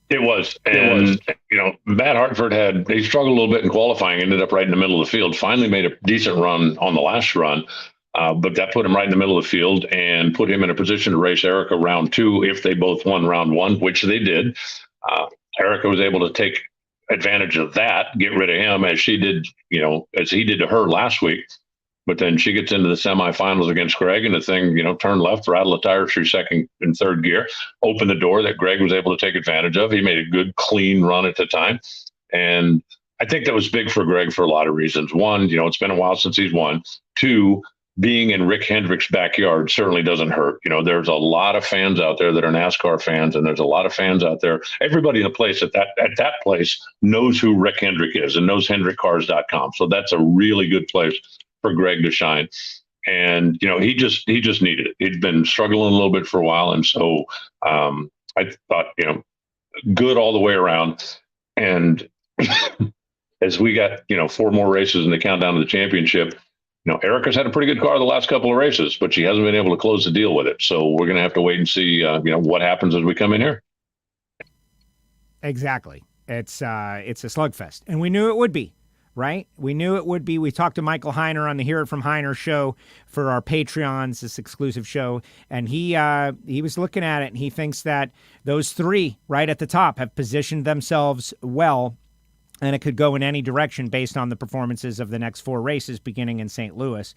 S6: It was. And, Matt Hartford he struggled a little bit in qualifying, ended up right in the middle of the field, finally made a decent run on the last run, but that put him right in the middle of the field and put him in a position to race Erica round 2 if they both won round 1, which they did. Erica was able to take advantage of that, get rid of him as she did, as he did to her last week. But then she gets into the semifinals against Greg, and the thing, turned left, rattled the tires through second and third gear, opened the door that Greg was able to take advantage of. He made a good, clean run at the time. And I think that was big for Greg for a lot of reasons. One, it's been a while since he's won. 2, being in Rick Hendrick's backyard certainly doesn't hurt. There's a lot of fans out there that are NASCAR fans, and there's a lot of fans out there. Everybody in the place at that place knows who Rick Hendrick is and knows HendrickCars.com. So that's a really good place for Greg to shine. And, he just needed it. He'd been struggling a little bit for a while. And so I thought, good all the way around. And as we got, 4 more races in the countdown to the championship, Erica's had a pretty good car the last couple of races, but she hasn't been able to close the deal with it. So we're going to have to wait and see, what happens as we come in here.
S3: Exactly. It's a slugfest. And we knew it would be. Right? We knew it would be. We talked to Michael Heiner on the Hear It From Heiner show for our Patreons, this exclusive show, and he was looking at it, and he thinks that those 3 right at the top have positioned themselves well, and it could go in any direction based on the performances of the next 4 races beginning in St. Louis.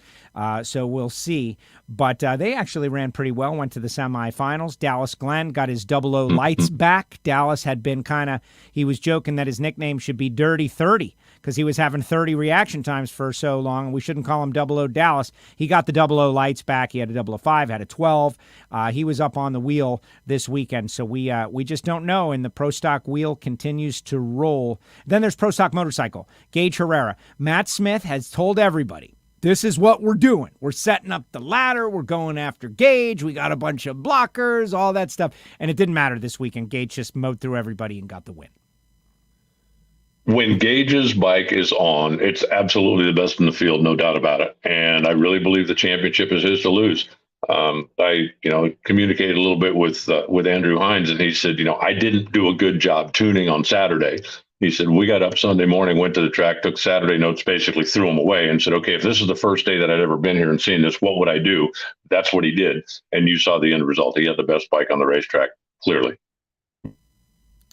S3: So we'll see. But they actually ran pretty well, went to the semifinals. Dallas Glenn got his 00 lights back. Dallas had been he was joking that his nickname should be Dirty 30 because he was having 30 reaction times for so long, and we shouldn't call him 00 Dallas. He got the 00 lights back. He had a 005, had a 12. He was up on the wheel this weekend, so we just don't know, and the Pro Stock wheel continues to roll. Then there's Pro Stock Motorcycle. Gaige Herrera. Matt Smith has told everybody, this is what we're doing. We're setting up the ladder. We're going after Gaige. We got a bunch of blockers, all that stuff. And it didn't matter this weekend. Gaige just mowed through everybody and got the win.
S6: When Gaige's bike is on, it's absolutely the best in the field, no doubt about it. And I really believe the championship is his to lose. I communicated a little bit with Andrew Hines, and he said, I didn't do a good job tuning on Saturday. He said, we got up Sunday morning, went to the track, took Saturday notes, basically threw them away and said, okay, if this is the first day that I'd ever been here and seen this, what would I do? That's what he did. And you saw the end result. He had the best bike on the racetrack, clearly.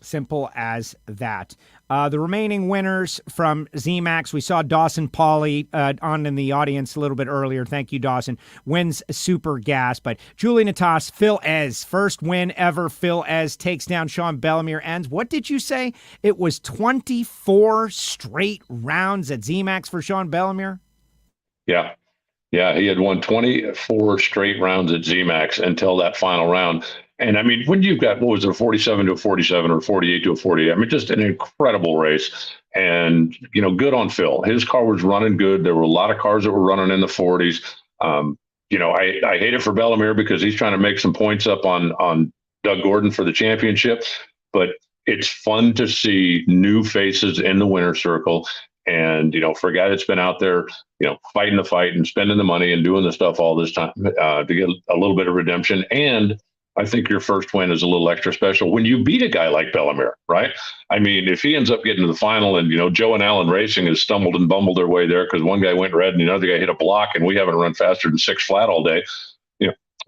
S3: Simple as that. The remaining winners from zMAX, we saw Dawson Pauly on in the audience a little bit earlier. Thank you, Dawson. Wins Super Gas, but Julie Natas, Phil Ez, first win ever. Phil Ez takes down Sean Bellemere. Ends, what did you say? It was 24 straight rounds at zMAX for Sean Bellemere?
S6: Yeah. Yeah, he had won 24 straight rounds at zMAX until that final round. And I mean, when you've got, 47 to a 47 or 48 to a 48, I mean, just an incredible race. And, good on Phil. His car was running good. There were a lot of cars that were running in the 40s. I hate it for Bellemere because he's trying to make some points up on Doug Gordon for the championship. But it's fun to see new faces in the winner's circle. And, for a guy that's been out there, fighting the fight and spending the money and doing the stuff all this time to get a little bit of redemption. And I think your first win is a little extra special when you beat a guy like Bellemere, right? I mean, if he ends up getting to the final and, Joe and Allen Racing has stumbled and bumbled their way there because one guy went red and the other guy hit a block and we haven't run faster than 6 flat all day,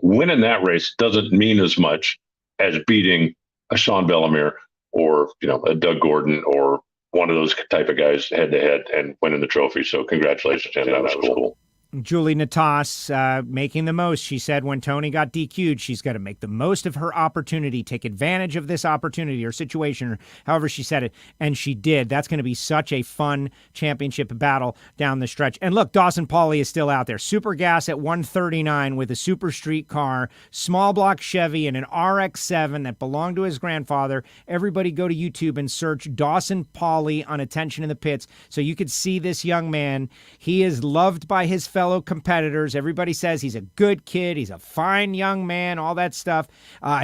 S6: winning that race doesn't mean as much as beating a Sean Bellemere or, a Doug Gordon or one of those type of guys head to head and winning the trophy. So congratulations, and that was cool.
S3: Julie Natas making the most. She said when Tony got DQ'd, she's got to make the most of her opportunity, take advantage of this opportunity or situation, or however she said it, and she did. That's going to be such a fun championship battle down the stretch. And look, Dawson Pauly is still out there. Super gas at 139 with a super street car, small block Chevy, and an RX-7 that belonged to his grandfather. Everybody go to YouTube and search Dawson Pauly on Attention in the Pits so you could see this young man. He is loved by his fellow competitors. Everybody says he's a good kid. He's a fine young man, all that stuff.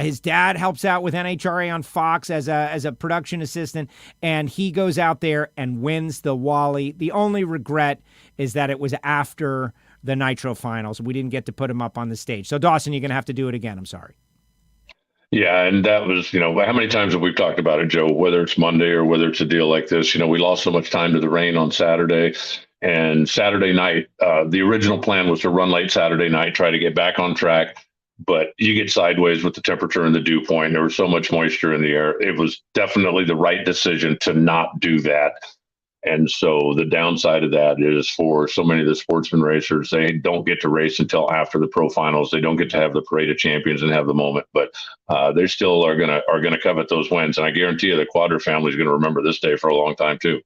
S3: His dad helps out with NHRA on Fox as a production assistant, and he goes out there and wins the Wally. The only regret is that it was after the Nitro finals. We didn't get to put him up on the stage. So, Dawson, you're going to have to do it again. I'm sorry.
S6: Yeah, and that was, how many times have we talked about it, Joe, whether it's Monday or whether it's a deal like this. We lost so much time to the rain on Saturday. And Saturday night, the original plan was to run late Saturday night, try to get back on track. But you get sideways with the temperature and the dew point. There was so much moisture in the air. It was definitely the right decision to not do that. And so the downside of that is for so many of the Sportsman racers, they don't get to race until after the pro finals. They don't get to have the parade of champions and have the moment. But they still are gonna covet those wins. And I guarantee you the Quadra family is going to remember this day for a long time, too.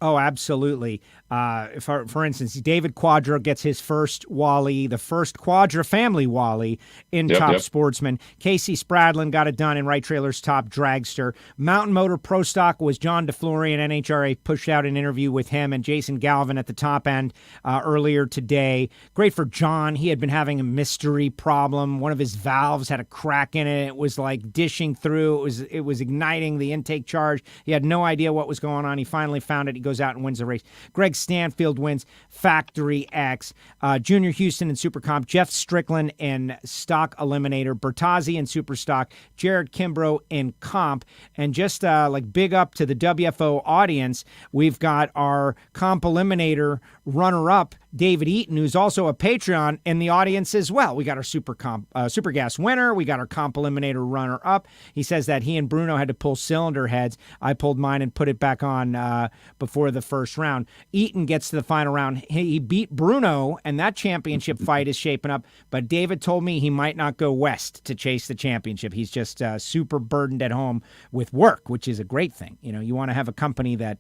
S3: Oh, absolutely. For instance, David Quadra gets his first Wally, the first Quadra family Wally in Top Sportsman. Casey Spradlin got it done in Right Trailer's Top Dragster. Mountain Motor Pro Stock was John DeFlorian. NHRA pushed out an interview with him and Jason Galvin at the top end earlier today. Great for John. He had been having a mystery problem. One of his valves had a crack in it. It was like dishing through. It was igniting the intake charge. He had no idea what was going on. He finally found it. He goes out and wins the race. Greg Stanfield wins Factory X. Junior Houston in Super Comp. Jeff Strickland in Stock Eliminator. Bertazzi in Super Stock. Jared Kimbrough in Comp. And just big up to the WFO audience, we've got our Comp Eliminator runner-up, David Eaton, who's also a Patreon, in the audience as well. We got our Super Gas winner. We got our Comp Eliminator runner-up. He says that he and Bruno had to pull cylinder heads. I pulled mine and put it back on before the first round. Eaton gets to the final round. He beat Bruno, and that championship fight is shaping up. But David told me he might not go west to chase the championship. He's just super burdened at home with work, which is a great thing. You want to have a company that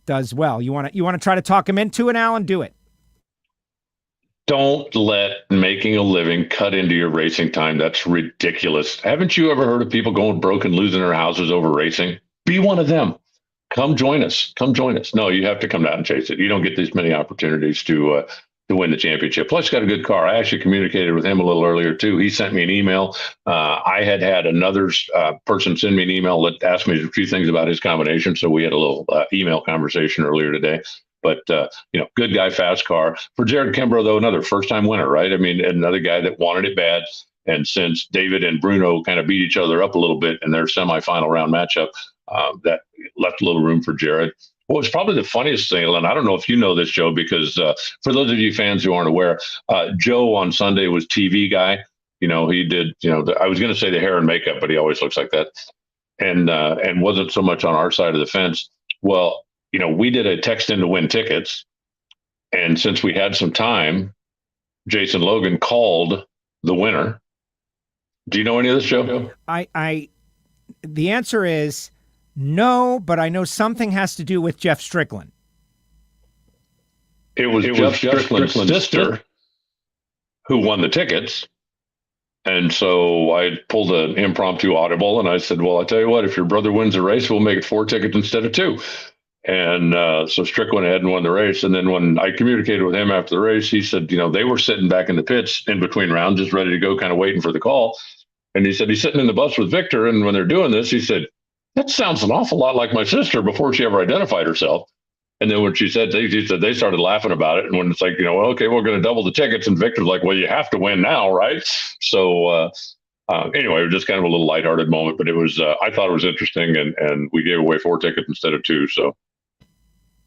S3: does well. You want to try to talk him into it, Alan? Do it.
S6: Don't let making a living cut into your racing time. That's ridiculous. Haven't you ever heard of people going broke and losing their houses over racing? Be one of them. Come join us. No, you have to come down and chase it. You don't get these many opportunities to win the championship. Plus, got a good car. I actually communicated with him a little earlier, too. He sent me an email. I had another person send me an email that asked me a few things about his combination. So we had a little email conversation earlier today. But, good guy, fast car. For Jared Kimbrough, though, another first-time winner, right? I mean, another guy that wanted it bad. And since David and Bruno kind of beat each other up a little bit in their semifinal round matchup, that left a little room for Jared. What was probably the funniest thing, and I don't know if you know this, Joe, because for those of you fans who aren't aware, Joe on Sunday was TV guy. He did, I was going to say the hair and makeup, but he always looks like that. And wasn't so much on our side of the fence. Well, we did a text in to win tickets. And since we had some time, Jason Logan called the winner. Do you know any of this, Joe?
S3: The answer is no, but I know something has to do with Jeff Strickland.
S6: It was Jeff Strickland's sister who won the tickets. And so I pulled an impromptu audible and I said, well, I'll tell you what, if your brother wins the race, we'll make it 4 tickets instead of 2. And so Strick went ahead and won the race. And then when I communicated with him after the race, he said, they were sitting back in the pits in between rounds, just ready to go, kind of waiting for the call. And he said, he's sitting in the bus with Victor. And when they're doing this, he said, that sounds an awful lot like my sister, before she ever identified herself. And then when she said, they started laughing about it. And when it's like, okay, we're going to double the tickets. And Victor's like, well, you have to win now, right? So anyway, it was just kind of a little lighthearted moment, but it was, I thought it was interesting. And we gave away 4 tickets instead of 2. So.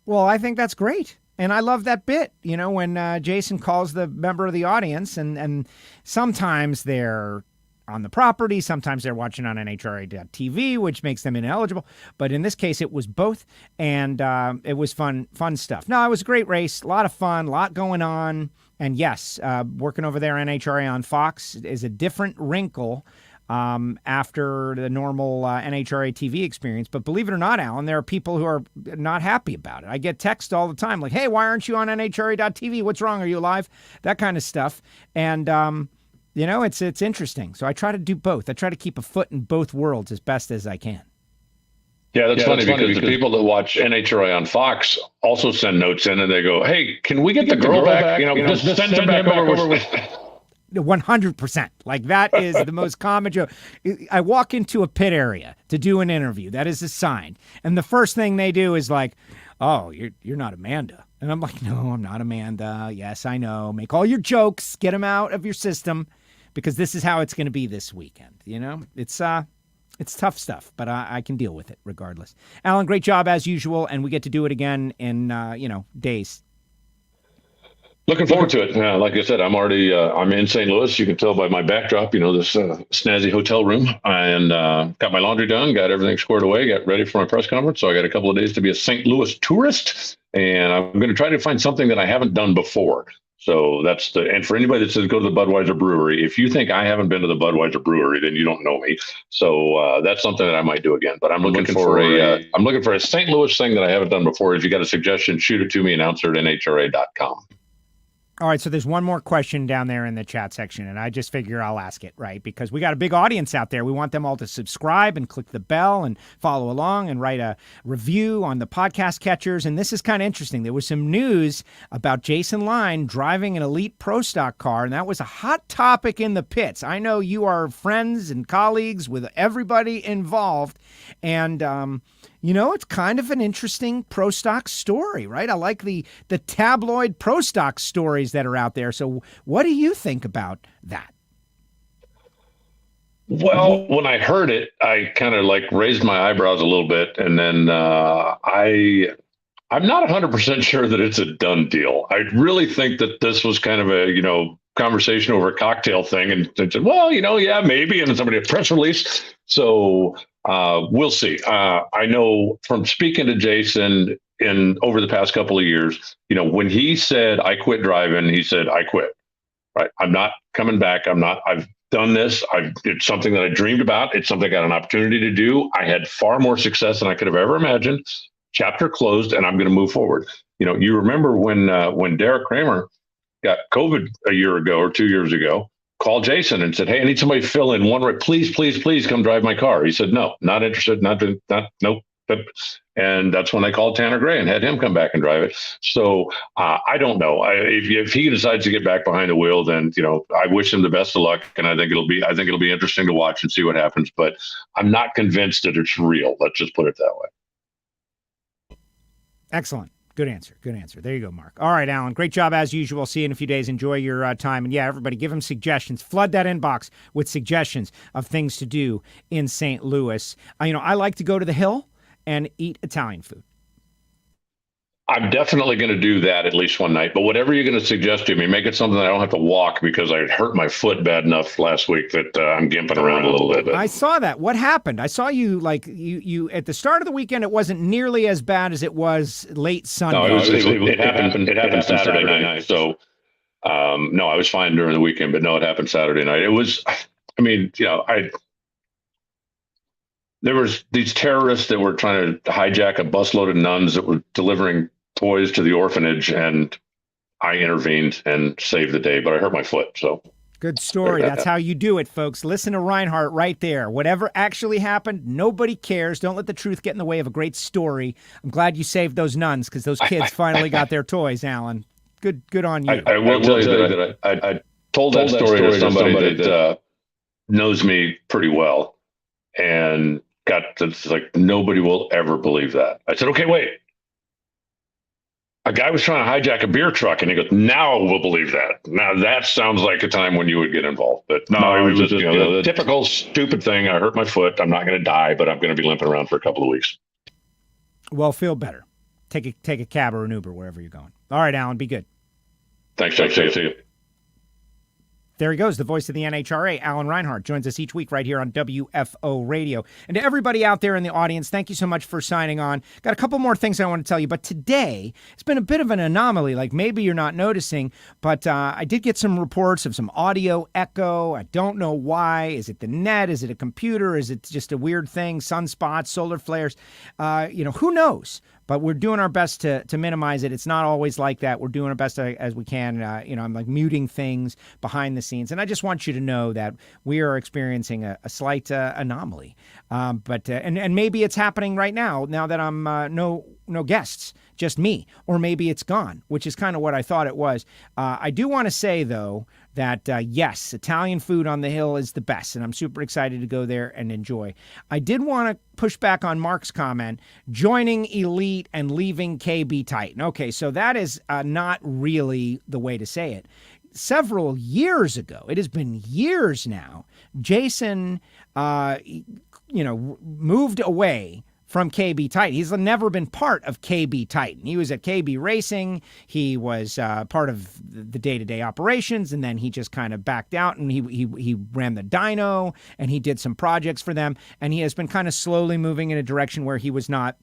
S3: Well, I think that's great. And I love that bit, you know, when Jason calls the member of the audience, and sometimes they're on the property, sometimes they're watching on NHRA.TV, which makes them ineligible. But in this case, it was both, and it was fun stuff. No, it was a great race, a lot of fun, a lot going on. And yes, working over there NHRA on Fox is a different wrinkle after the normal NHRA TV experience. But believe it or not, Alan, there are people who are not happy about it. I get texts all the time like, hey, why aren't you on NHRA.TV? What's wrong? Are you alive? That kind of stuff. And, you know, it's interesting. So I try to do both. I try to keep a foot in both worlds as best as I can.
S6: Yeah, that's funny because the people that watch NHRA on Fox also send notes in and they go, hey, can we get the girl back? You know, just send her back over with
S3: 100%. Like, that is the most common joke. I walk into a pit area to do an interview. That is assigned. And the first thing they do is like, oh, you're not Amanda. And I'm like, no, I'm not Amanda. Yes, I know. Make all your jokes. Get them out of your system because this is how it's going to be this weekend. You know, it's tough stuff, but I can deal with it regardless. Alan, great job as usual. And we get to do it again in, days.
S6: Looking forward to it. Like I said, I'm in St. Louis. You can tell by my backdrop, this snazzy hotel room, and got my laundry done, got everything squared away, got ready for my press conference. So I got a couple of days to be a St. Louis tourist, and I'm going to try to find something that I haven't done before. So and for anybody that says go to the Budweiser Brewery, if you think I haven't been to the Budweiser Brewery, then you don't know me. So that's something that I might do again. But I'm looking for a St. Louis thing that I haven't done before. If you got a suggestion, shoot it to me, announcer at NHRA.com.
S3: All right, so there's one more question down there in the chat section, and I just figure I'll ask it, right? Because we got a big audience out there. We want them all to subscribe and click the bell and follow along and write a review on the podcast catchers. And this is kind of interesting. There was some news about Jason Line driving an elite pro stock car, and that was a hot topic in the pits. I know you are friends and colleagues with everybody involved, and it's kind of an interesting pro stock story, right? I like the tabloid pro stock stories that are out there. So what do you think about that?
S6: Well, when I heard it, I kind of raised my eyebrows a little bit. And then I'm not 100% sure that it's a done deal. I really think that this was kind of a, conversation over a cocktail thing. And they said, well, yeah, maybe. And then somebody a press release. So we'll see. I know from speaking to Jason over the past couple of years, when he said, I quit driving, he said, I quit, right? I'm not coming back. I've done this. It's something that I dreamed about. It's something I got an opportunity to do. I had far more success than I could have ever imagined. Chapter closed, and I'm going to move forward. You remember when Derek Kramer got COVID a year ago or 2 years ago, called Jason and said, hey, I need somebody to fill in one right. Please come drive my car. He said, no, not interested. Nope. And that's when I called Tanner Gray and had him come back and drive it. So I don't know. If he decides to get back behind the wheel, then, I wish him the best of luck. And I think it'll be interesting to watch and see what happens, but I'm not convinced that it's real. Let's just put it that way.
S3: Excellent. Good answer. There you go, Mark. All right, Alan. Great job as usual. See you in a few days. Enjoy your time. And yeah, everybody, give him suggestions. Flood that inbox with suggestions of things to do in St. Louis. I like to go to the Hill and eat Italian food.
S6: I'm definitely going to do that at least one night. But whatever you're going to suggest to me, make it something that I don't have to walk because I hurt my foot bad enough last week that I'm gimping around a little bit.
S3: I saw that. What happened? I saw you you at the start of the weekend. It wasn't nearly as bad as it was late Sunday.
S6: No, it happened Saturday night. So no, I was fine during the weekend, but no, it happened Saturday night. It was, there was these terrorists that were trying to hijack a busload of nuns that were delivering toys to the orphanage, and I intervened and saved the day, but I hurt my foot. So
S3: good story. That's how you do it, folks. Listen to Reinhart right there. Whatever actually happened, nobody cares. Don't let the truth get in the way of a great story. I'm glad you saved those nuns because those kids finally got their toys, Alan. Good on you.
S6: I will tell you that I told that story to somebody that knows me pretty well, and nobody will ever believe that. I said, okay, wait. A guy was trying to hijack a beer truck, and he goes, now we'll believe that. Now that sounds like a time when you would get involved. But no, it was just the typical stupid thing. I hurt my foot. I'm not going to die, but I'm going to be limping around for a couple of weeks.
S3: Well, feel better. take a cab or an Uber wherever you're going. All right, Alan, be good.
S6: Thanks. See you.
S3: There he goes, the voice of the NHRA, Alan Reinhart, joins us each week right here on WFO Radio. And to everybody out there in the audience, thank you so much for signing on. Got a couple more things I want to tell you, but today it's been a bit of an anomaly, like maybe you're not noticing, but I did get some reports of some audio echo. I don't know why. Is it the net? Is it a computer? Is it just a weird thing? Sunspots, solar flares? Who knows? But we're doing our best to minimize it. It's not always like that. We're doing our best as we can. I'm like muting things behind the scenes. And I just want you to know that we are experiencing a slight anomaly. But maybe it's happening right now that I'm no guests, just me. Or maybe it's gone, which is kind of what I thought it was. I do want to say, though, that, yes, Italian food on the hill is the best, and I'm super excited to go there and enjoy. I did want to push back on Mark's comment, joining Elite and leaving KB Titan. Okay, so that is not really the way to say it. Several years ago, it has been years now, Jason, moved away from KB Titan. He's never been part of KB Titan. He was at KB Racing. He was part of the day-to-day operations, and then he just kind of backed out, and he ran the dyno, and he did some projects for them, and he has been kind of slowly moving in a direction where he was not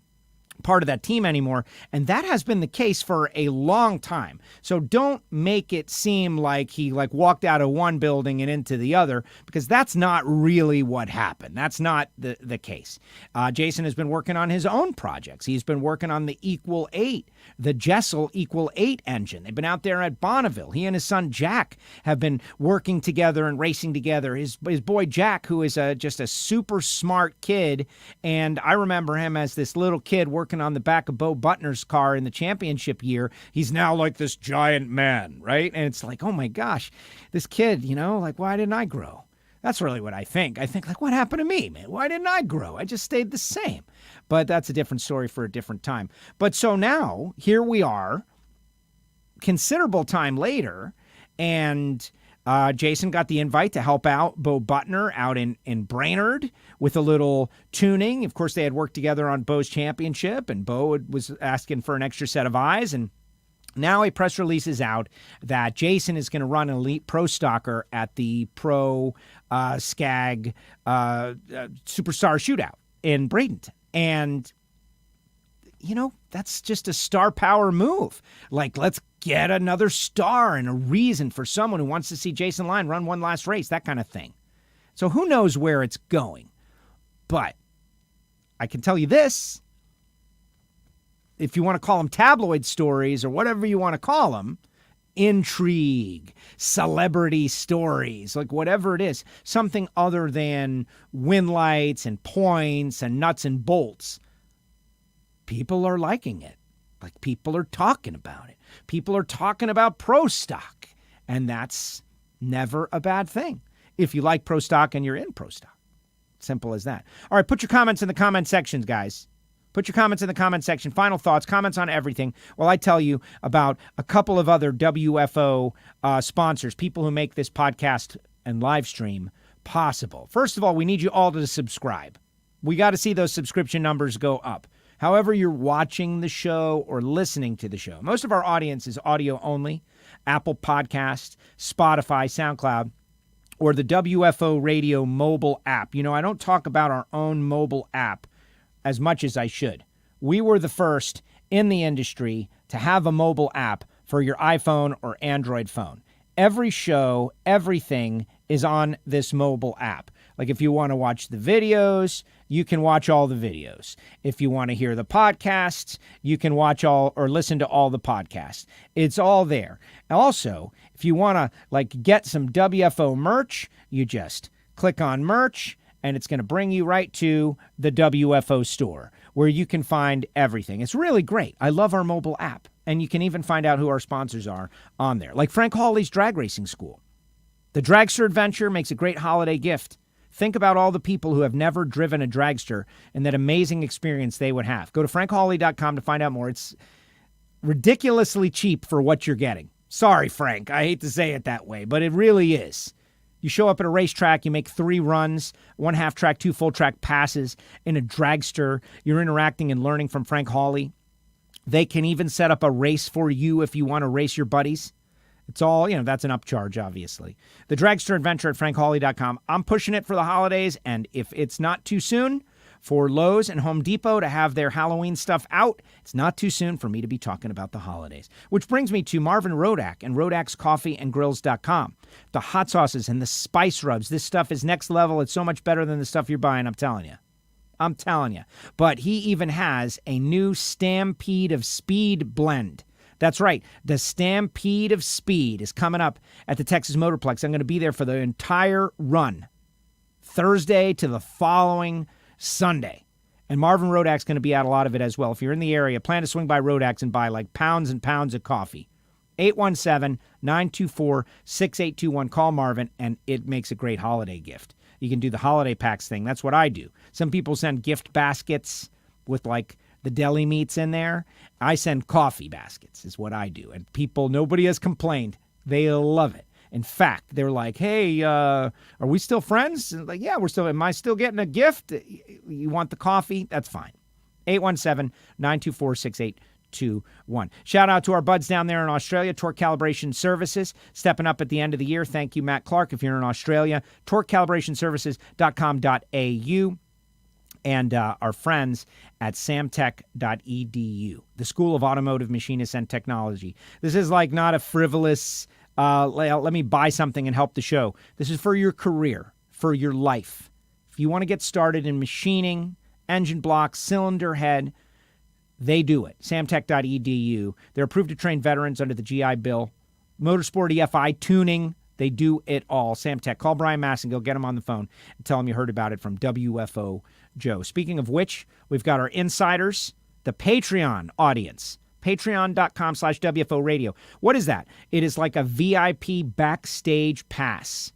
S3: part of that team anymore, and that has been the case for a long time. So don't make it seem like he walked out of one building and into the other, because that's not really what happened. That's not the case. Jason has been working on his own projects. He's been working on the Equal 8, the Jessel Equal 8 engine. They've been out there at Bonneville. He and his son Jack have been working together and racing together. His boy Jack, who is just a super smart kid, and I remember him as this little kid working on the back of Bo Butner's car in the championship year. He's now like this giant man, right? And it's like, oh my gosh, this kid, why didn't I grow? That's really what I think. I think, what happened to me, man? Why didn't I grow? I just stayed the same. But that's a different story for a different time. But so now, here we are, considerable time later, and Jason got the invite to help out Bo Butner out in Brainerd with a little tuning. Of course, they had worked together on Bo's championship, and Bo was asking for an extra set of eyes. And now a press release is out that Jason is going to run an Elite Pro Stocker at the Pro Skag Superstar Shootout in Bradenton. And that's just a star power move. Let's get another star and a reason for someone who wants to see Jason Line run one last race, that kind of thing. So who knows where it's going? But I can tell you this. If you want to call them tabloid stories or whatever you want to call them, intrigue, celebrity stories, whatever it is, something other than win lights and points and nuts and bolts, people are liking it. People are talking about it. People are talking about pro stock, and that's never a bad thing if you like pro stock and you're in pro stock. Simple as that. All right, put your comments in the comment sections, guys. Put your comments in the comment section. Final thoughts, comments on everything, while I tell you about a couple of other WFO sponsors, people who make this podcast and live stream possible. First of all, we need you all to subscribe. We got to see those subscription numbers go up. However you're watching the show or listening to the show. Most of our audience is audio only. Apple Podcasts, Spotify, SoundCloud, or the WFO Radio mobile app. I don't talk about our own mobile app as much as I should. We were the first in the industry to have a mobile app for your iPhone or Android phone. Every show, everything is on this mobile app. If you want to watch the videos, you can watch all the videos. If you want to hear the podcasts, you can watch all or listen to all the podcasts. It's all there. Also, if you want to get some WFO merch, you just click on merch, and it's going to bring you right to the WFO store where you can find everything. It's really great. I love our mobile app, and you can even find out who our sponsors are on there. Like Frank Hawley's Drag Racing School. The Dragster Adventure makes a great holiday gift. Think about all the people who have never driven a dragster and that amazing experience they would have. Go to frankhawley.com to find out more. It's ridiculously cheap for what you're getting. Sorry, Frank. I hate to say it that way, but it really is. You show up at a racetrack, you make 3 runs, 1 half-track, 2 full-track passes in a dragster. You're interacting and learning from Frank Hawley. They can even set up a race for you if you want to race your buddies. It's all, that's an upcharge, obviously. The Dragster Adventure at frankhawley.com. I'm pushing it for the holidays, and if it's not too soon for Lowe's and Home Depot to have their Halloween stuff out, it's not too soon for me to be talking about the holidays. Which brings me to Marvin Rodak and Rodak'sCoffeeandGrills.com. The hot sauces and the spice rubs. This stuff is next level. It's so much better than the stuff you're buying, I'm telling you. But he even has a new Stampede of Speed blend. That's right. The Stampede of Speed is coming up at the Texas Motorplex. I'm going to be there for the entire run, Thursday to the following Sunday. And Marvin Rodak's going to be at a lot of it as well. If you're in the area, plan to swing by Rodak's and buy like pounds and pounds of coffee. 817-924-6821. Call Marvin, and it makes a great holiday gift. You can do the holiday packs thing. That's what I do. Some people send gift baskets with like the deli meats in there. I send coffee baskets is what I do. And nobody has complained. They love it. In fact, they're like, hey, are we still friends? And like, yeah, we're still. Am I still getting a gift? You want the coffee? That's fine. 817-924-6821. Shout out to our buds down there in Australia, Torque Calibration Services, stepping up at the end of the year. Thank you, Matt Clark, if you're in Australia. TorqueCalibrationServices.com.au. And our friends at samtech.edu, the School of Automotive Machinists and Technology. This is like not a frivolous, let me buy something and help the show. This is for your career, for your life. If you want to get started in machining, engine blocks, cylinder head, they do it. samtech.edu. They're approved to train veterans under the GI Bill. Motorsport EFI tuning. They do it all. Samtech. Call Brian Massengill, get him on the phone, and tell him you heard about it from WFO Joe. Speaking of which, we've got our insiders, the Patreon audience. Patreon.com/WFO Radio. What is that? It is like a VIP backstage pass.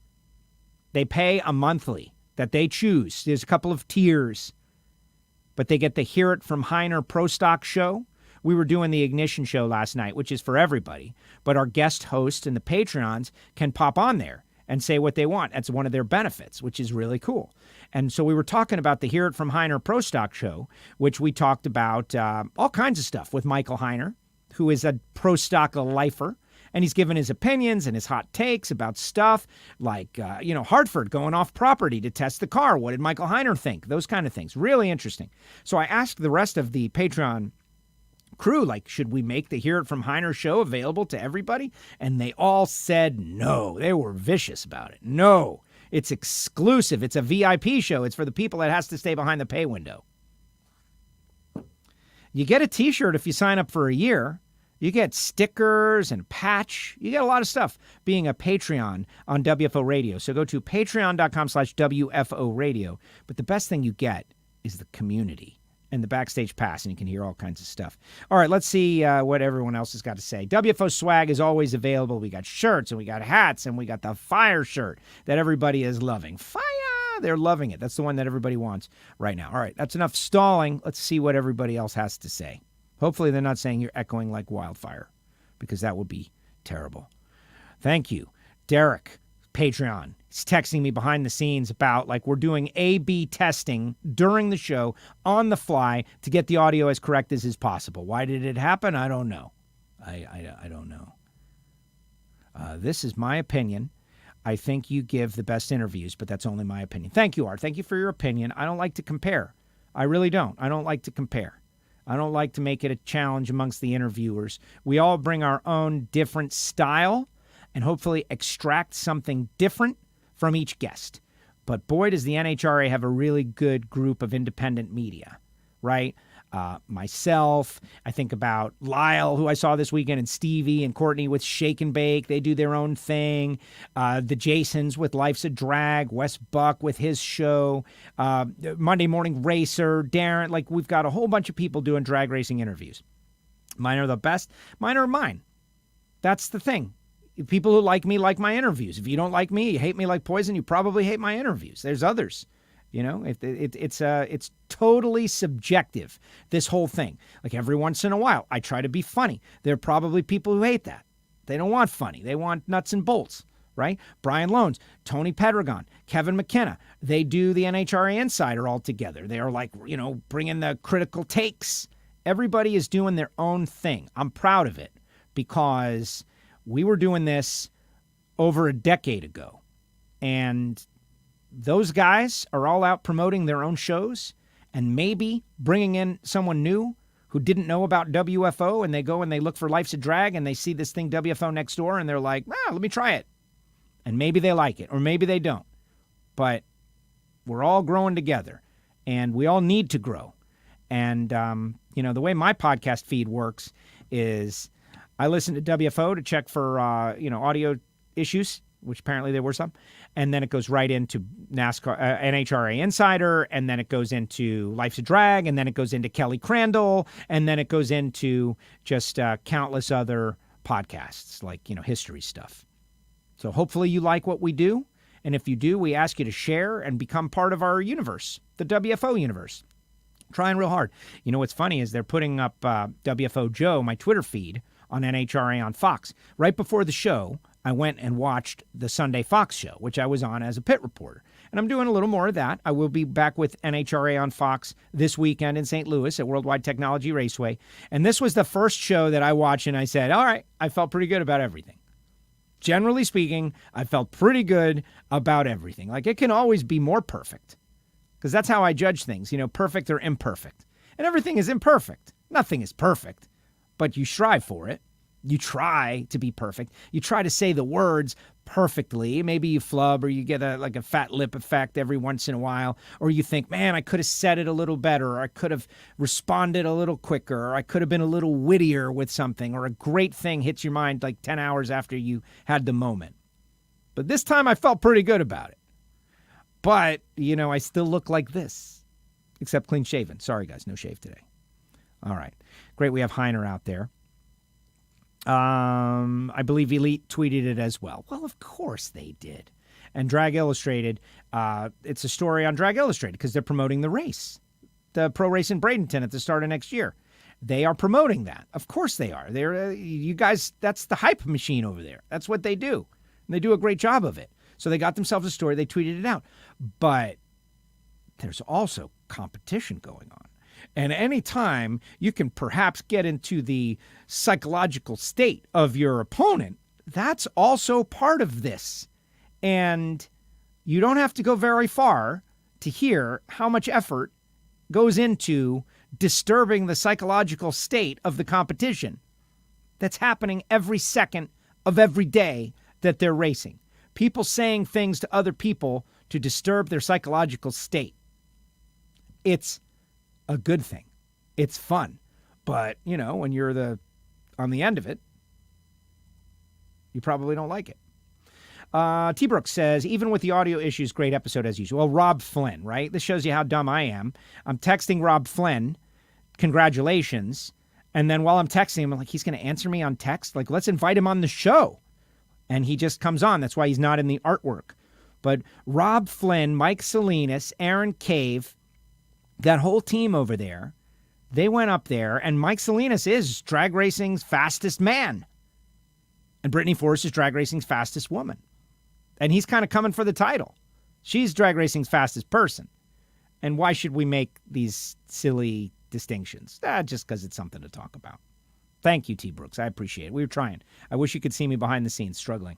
S3: They pay a monthly that they choose. There's a couple of tiers, but they get the Hear It From Heiner Pro Stock show. We were doing the Ignition show last night, which is for everybody, but our guest hosts and the Patreons can pop on there and say what they want. That's one of their benefits, which is really cool. And so we were talking about the Hear It From Heiner Pro Stock show, which we talked about all kinds of stuff with Michael Heiner, who is a Pro Stock lifer. And he's given his opinions and his hot takes about stuff like, Hartford going off property to test the car. What did Michael Heiner think? Those kind of things. Really interesting. So I asked the rest of the Patreon crew, like, should we make the Hear It From Heiner show available to everybody? And they all said no. They were vicious about it. No, it's exclusive. It's a VIP show. It's for the people that has to stay behind the pay window. You get a t-shirt if you sign up for a year. You get stickers and patch. You get a lot of stuff being a Patreon on WFO Radio. So go to patreon.com/WFO Radio. But the best thing you get is the community and the backstage pass, and you can hear all kinds of stuff. All right, let's see what everyone else has got to say. WFO swag is always available. We got shirts, and we got hats, and we got the fire shirt that everybody is loving. Fire! They're loving it. That's the one that everybody wants right now. All right, that's enough stalling. Let's see what everybody else has to say. Hopefully they're not saying you're echoing like wildfire, because that would be terrible. Thank you. Derek, Patreon. He's texting me behind the scenes about, like, we're doing A/B testing during the show on the fly to get the audio as correct as is possible. Why did it happen? I don't know. I don't know. This is my opinion. I think you give the best interviews, but that's only my opinion. Thank you, Art. Thank you for your opinion. I don't like to compare. I really don't. I don't like to compare. I don't like to make it a challenge amongst the interviewers. We all bring our own different style and hopefully extract something different from each guest. But boy, does the NHRA have a really good group of independent media, right? Myself, I think about Lyle, who I saw this weekend, and Stevie and Courtney with Shake and Bake. They do their own thing. The Jasons with Life's a Drag. Wes Buck with his show. Monday Morning Racer. Darren. Like, we've got a whole bunch of people doing drag racing interviews. Mine are the best. Mine are mine. That's the thing. People who like me like my interviews. If you don't like me, you hate me like poison, you probably hate my interviews. There's others. You know, it's totally subjective, this whole thing. Like, every once in a while, I try to be funny. There are probably people who hate that. They don't want funny. They want nuts and bolts, right? Brian Loans, Tony Pedregon, Kevin McKenna. They do the NHRA Insider all together. They are like, bringing the critical takes Everybody is doing their own thing. I'm proud of it because we were doing this over a decade ago. And those guys are all out promoting their own shows and maybe bringing in someone new who didn't know about WFO, and they go and they look for Life's a Drag and they see this thing WFO next door and they're like, let me try it. And maybe they like it or maybe they don't. But we're all growing together and we all need to grow. And, the way my podcast feed works is I listen to WFO to check for, audio issues, which apparently there were some. And then it goes right into NASCAR, NHRA Insider, and then it goes into Life's a Drag, and then it goes into Kelly Crandall, and then it goes into just countless other podcasts like, history stuff. So hopefully you like what we do. And if you do, we ask you to share and become part of our universe, the WFO universe. Trying real hard. What's funny is they're putting up WFO Joe, my Twitter feed, on NHRA on Fox. Right before the show, I went and watched the Sunday Fox show, which I was on as a pit reporter. And I'm doing a little more of that. I will be back with NHRA on Fox this weekend in St. Louis at Worldwide Technology Raceway. And this was the first show that I watched, and I said, all right, I felt pretty good about everything. Generally speaking, I felt pretty good about everything. Like, it can always be more perfect, because that's how I judge things, perfect or imperfect. And everything is imperfect. Nothing is perfect, but you strive for it. You try to be perfect. You try to say the words perfectly. Maybe you flub or you get a fat lip effect every once in a while. Or you think, man, I could have said it a little better. Or I could have responded a little quicker. Or I could have been a little wittier with something. Or a great thing hits your mind like 10 hours after you had the moment. But this time I felt pretty good about it. But, I still look like this. Except clean shaven. Sorry, guys. No shave today. All right. Great. We have Heiner out there. I believe Elite tweeted it as well. Well, of course they did. And Drag Illustrated, it's a story on Drag Illustrated because they're promoting the race, the pro race in Bradenton at the start of next year. They are promoting that. Of course they are. They're you guys, that's the hype machine over there. That's what they do. And they do a great job of it. So they got themselves a story. They tweeted it out. But there's also competition going on. And anytime you can perhaps get into the psychological state of your opponent, that's also part of this. And you don't have to go very far to hear how much effort goes into disturbing the psychological state of the competition that's happening every second of every day that they're racing. People saying things to other people to disturb their psychological state. It's a good thing. It's fun. But, when you're on the end of it, you probably don't like it. T. Brooks says, even with the audio issues, great episode as usual. Well, Rob Flynn, right? This shows you how dumb I am. I'm texting Rob Flynn, congratulations. And then while I'm texting him, I'm like, he's going to answer me on text? Like, let's invite him on the show. And he just comes on. That's why he's not in the artwork. But Rob Flynn, Mike Salinas, Aaron Cave, that whole team over there, they went up there, and Mike Salinas is drag racing's fastest man. And Brittany Forrest is drag racing's fastest woman. And he's kind of coming for the title. She's drag racing's fastest person. And why should we make these silly distinctions? Just because it's something to talk about. Thank you, T. Brooks. I appreciate it. We were trying. I wish you could see me behind the scenes struggling.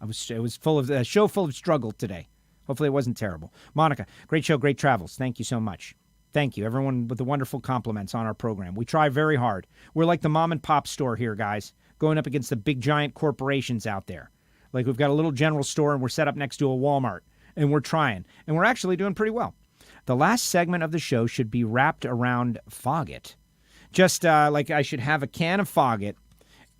S3: It was full of a show full of struggle today. Hopefully it wasn't terrible. Monica, great show, great travels. Thank you so much. Thank you, everyone, with the wonderful compliments on our program. We try very hard. We're like the mom and pop store here, guys, going up against the big giant corporations out there. Like, we've got a little general store, and we're set up next to a Walmart, and we're trying. And we're actually doing pretty well. The last segment of the show should be wrapped around Faggot. Just like I should have a can of Faggot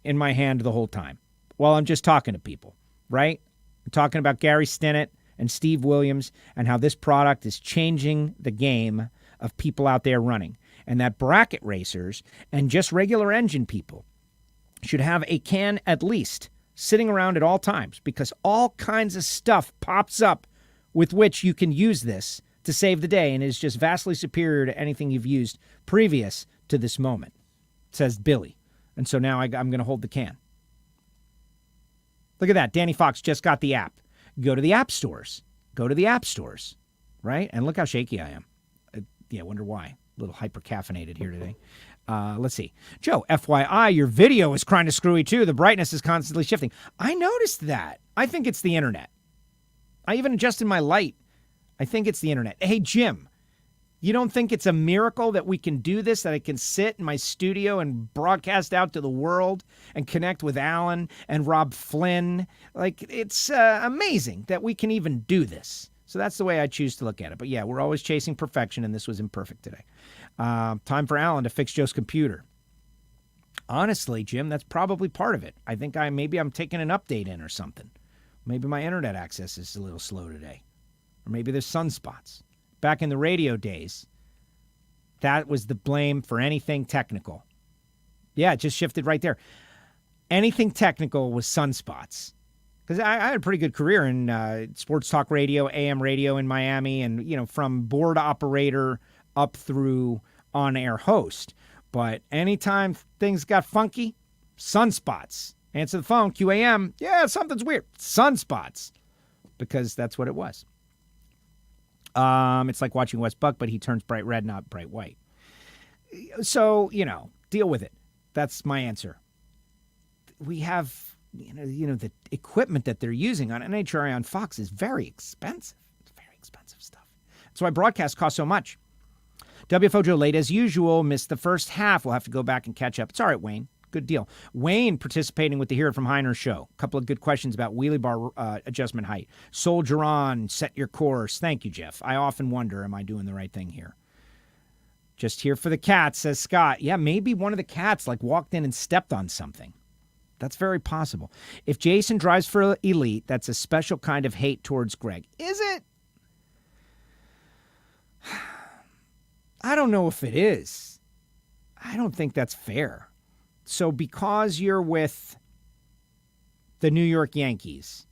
S3: in my hand the whole time while I'm just talking to people, right? I'm talking about Gary Stinnett and Steve Williams and how this product is changing the game of people out there running, and that bracket racers and just regular engine people should have a can at least sitting around at all times, because all kinds of stuff pops up with which you can use this to save the day, and is just vastly superior to anything you've used previous to this moment, says Billy. And so now I'm going to hold the can. Look at that. Danny Fox just got the app. Go to the app stores. Go to the app stores, right? And look how shaky I am. Yeah, wonder why. A little hyper-caffeinated here today. Let's see. Joe, FYI, your video is kind of screwy too. The brightness is constantly shifting. I noticed that. I think it's the internet. I even adjusted my light. I think it's the internet. Hey, Jim, you don't think it's a miracle that we can do this, that I can sit in my studio and broadcast out to the world and connect with Alan and Rob Flynn? Like, it's amazing that we can even do this. So that's the way I choose to look at it. But yeah, we're always chasing perfection, and this was imperfect today. Time for Alan to fix Joe's computer. Honestly, Jim, that's probably part of it. I think maybe I'm taking an update in or something. Maybe my internet access is a little slow today. Or maybe there's sunspots. Back in the radio days, that was the blame for anything technical. Yeah, it just shifted right there. Anything technical was sunspots. Because I had a pretty good career in sports talk radio, AM radio in Miami, and, you know, from board operator up through on-air host. But anytime things got funky, sunspots. Answer the phone, QAM, yeah, something's weird. Sunspots. Because that's what it was. It's like watching Wes Buck, but he turns bright red, not bright white. So, you know, deal with it. That's my answer. We have, you know, the equipment that they're using on NHRA on Fox is very expensive. It's very expensive stuff. That's why broadcast costs so much. WFO Joe late as usual. Missed the first half. We'll have to go back and catch up. It's all right, Wayne. Good deal. Wayne participating with the Hear It From Heiner show. A couple of good questions about wheelie bar adjustment height. Soldier on, set your course. Thank you, Jeff. I often wonder, am I doing the right thing here? Just here for the cats, says Scott. Yeah, maybe one of the cats like walked in and stepped on something. That's very possible. If Jason drives for Elite, that's a special kind of hate towards Greg. Is it? I don't know if it is. I don't think that's fair. So because you're with the New York Yankees,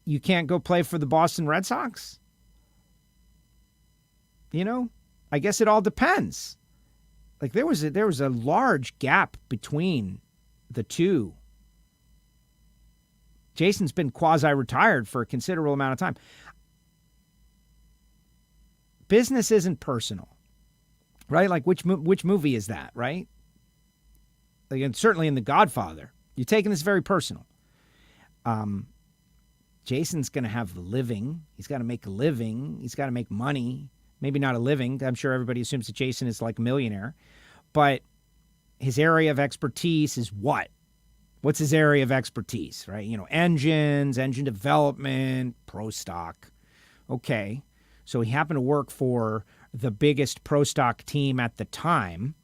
S3: you can't go play for the Boston Red Sox? You know, I guess it all depends. Like there was a large gap between the two. Jason's been quasi-retired for a considerable amount of time. Business isn't personal, right? Like which movie is that, right? Like, and certainly in The Godfather, you're taking this very personal. Jason's going to have the living. He's got to make a living. He's got to make money. Maybe not a living. I'm sure everybody assumes that Jason is like a millionaire. But his area of expertise is what? What's his area of expertise, right? You know, engines, engine development, pro stock. Okay. So he happened to work for the biggest pro stock team at the time,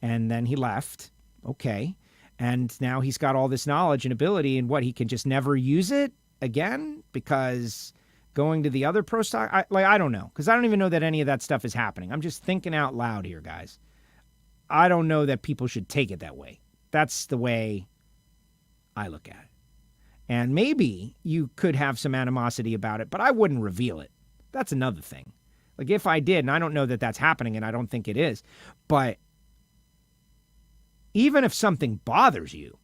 S3: and then he left. Okay. And now he's got all this knowledge and ability, and what, he can just never use it again because going to the other pro stock, I don't know, because I don't even know that any of that stuff is happening. I'm just thinking out loud here, guys. I don't know that people should take it that way. That's the way I look at it. And maybe you could have some animosity about it, but I wouldn't reveal it. That's another thing. Like if I did, and I don't know that that's happening, and I don't think it is, but even if something bothers you,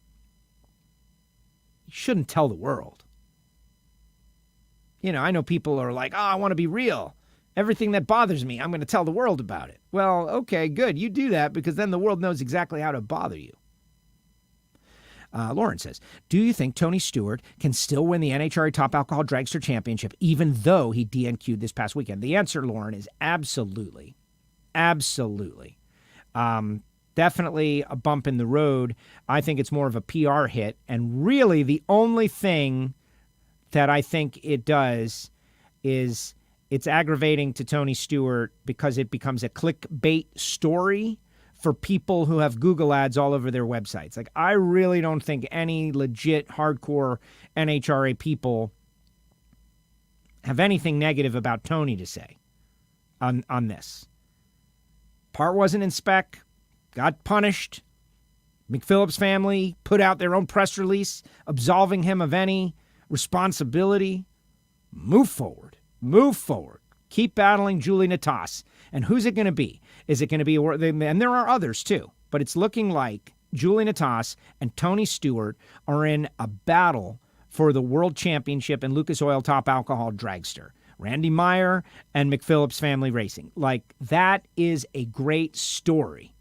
S3: you shouldn't tell the world. You know, I know people are like, oh, I want to be real. Everything that bothers me, I'm going to tell the world about it. Well, okay, good. You do that because then the world knows exactly how to bother you. Lauren says, do you think Tony Stewart can still win the NHRA Top Alcohol Dragster Championship even though he DNQ'd this past weekend? The answer, Lauren, is absolutely. Absolutely. Definitely a bump in the road. I think it's more of a PR hit. And really the only thing that I think it does is it's aggravating to Tony Stewart because it becomes a clickbait story for people who have Google ads all over their websites. Like, I really don't think any legit hardcore NHRA people have anything negative about Tony to say on this. Part wasn't in spec, got punished. McPhillips family put out their own press release absolving him of any responsibility. Move forward. Move forward. Keep battling Julie Natas. And who's it going to be? Is it going to be, and there are others too, but it's looking like Julie Natas and Tony Stewart are in a battle for the World Championship in Lucas Oil Top Alcohol Dragster. Randy Meyer and McPhillips Family Racing. Like, that is a great story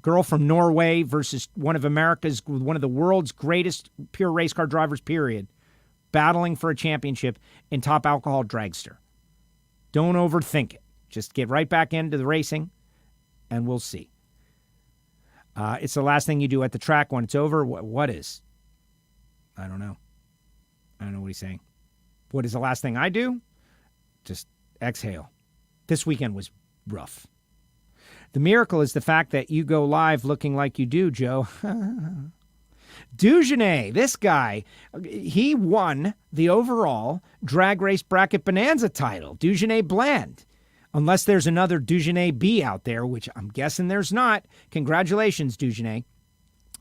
S3: Girl from Norway versus one of the world's greatest pure race car drivers, period, battling for a championship in top alcohol dragster. Don't overthink it. Just get right back into the racing, and we'll see. It's the last thing you do at the track when it's over. What is? I don't know. I don't know what he's saying. What is the last thing I do? Just exhale. This weekend was rough. The miracle is the fact that you go live looking like you do, Joe. Dugenais, this guy, he won the overall drag race bracket bonanza title. Dugenais Bland. Unless there's another Dugenais B out there, which I'm guessing there's not. Congratulations, Dugenais.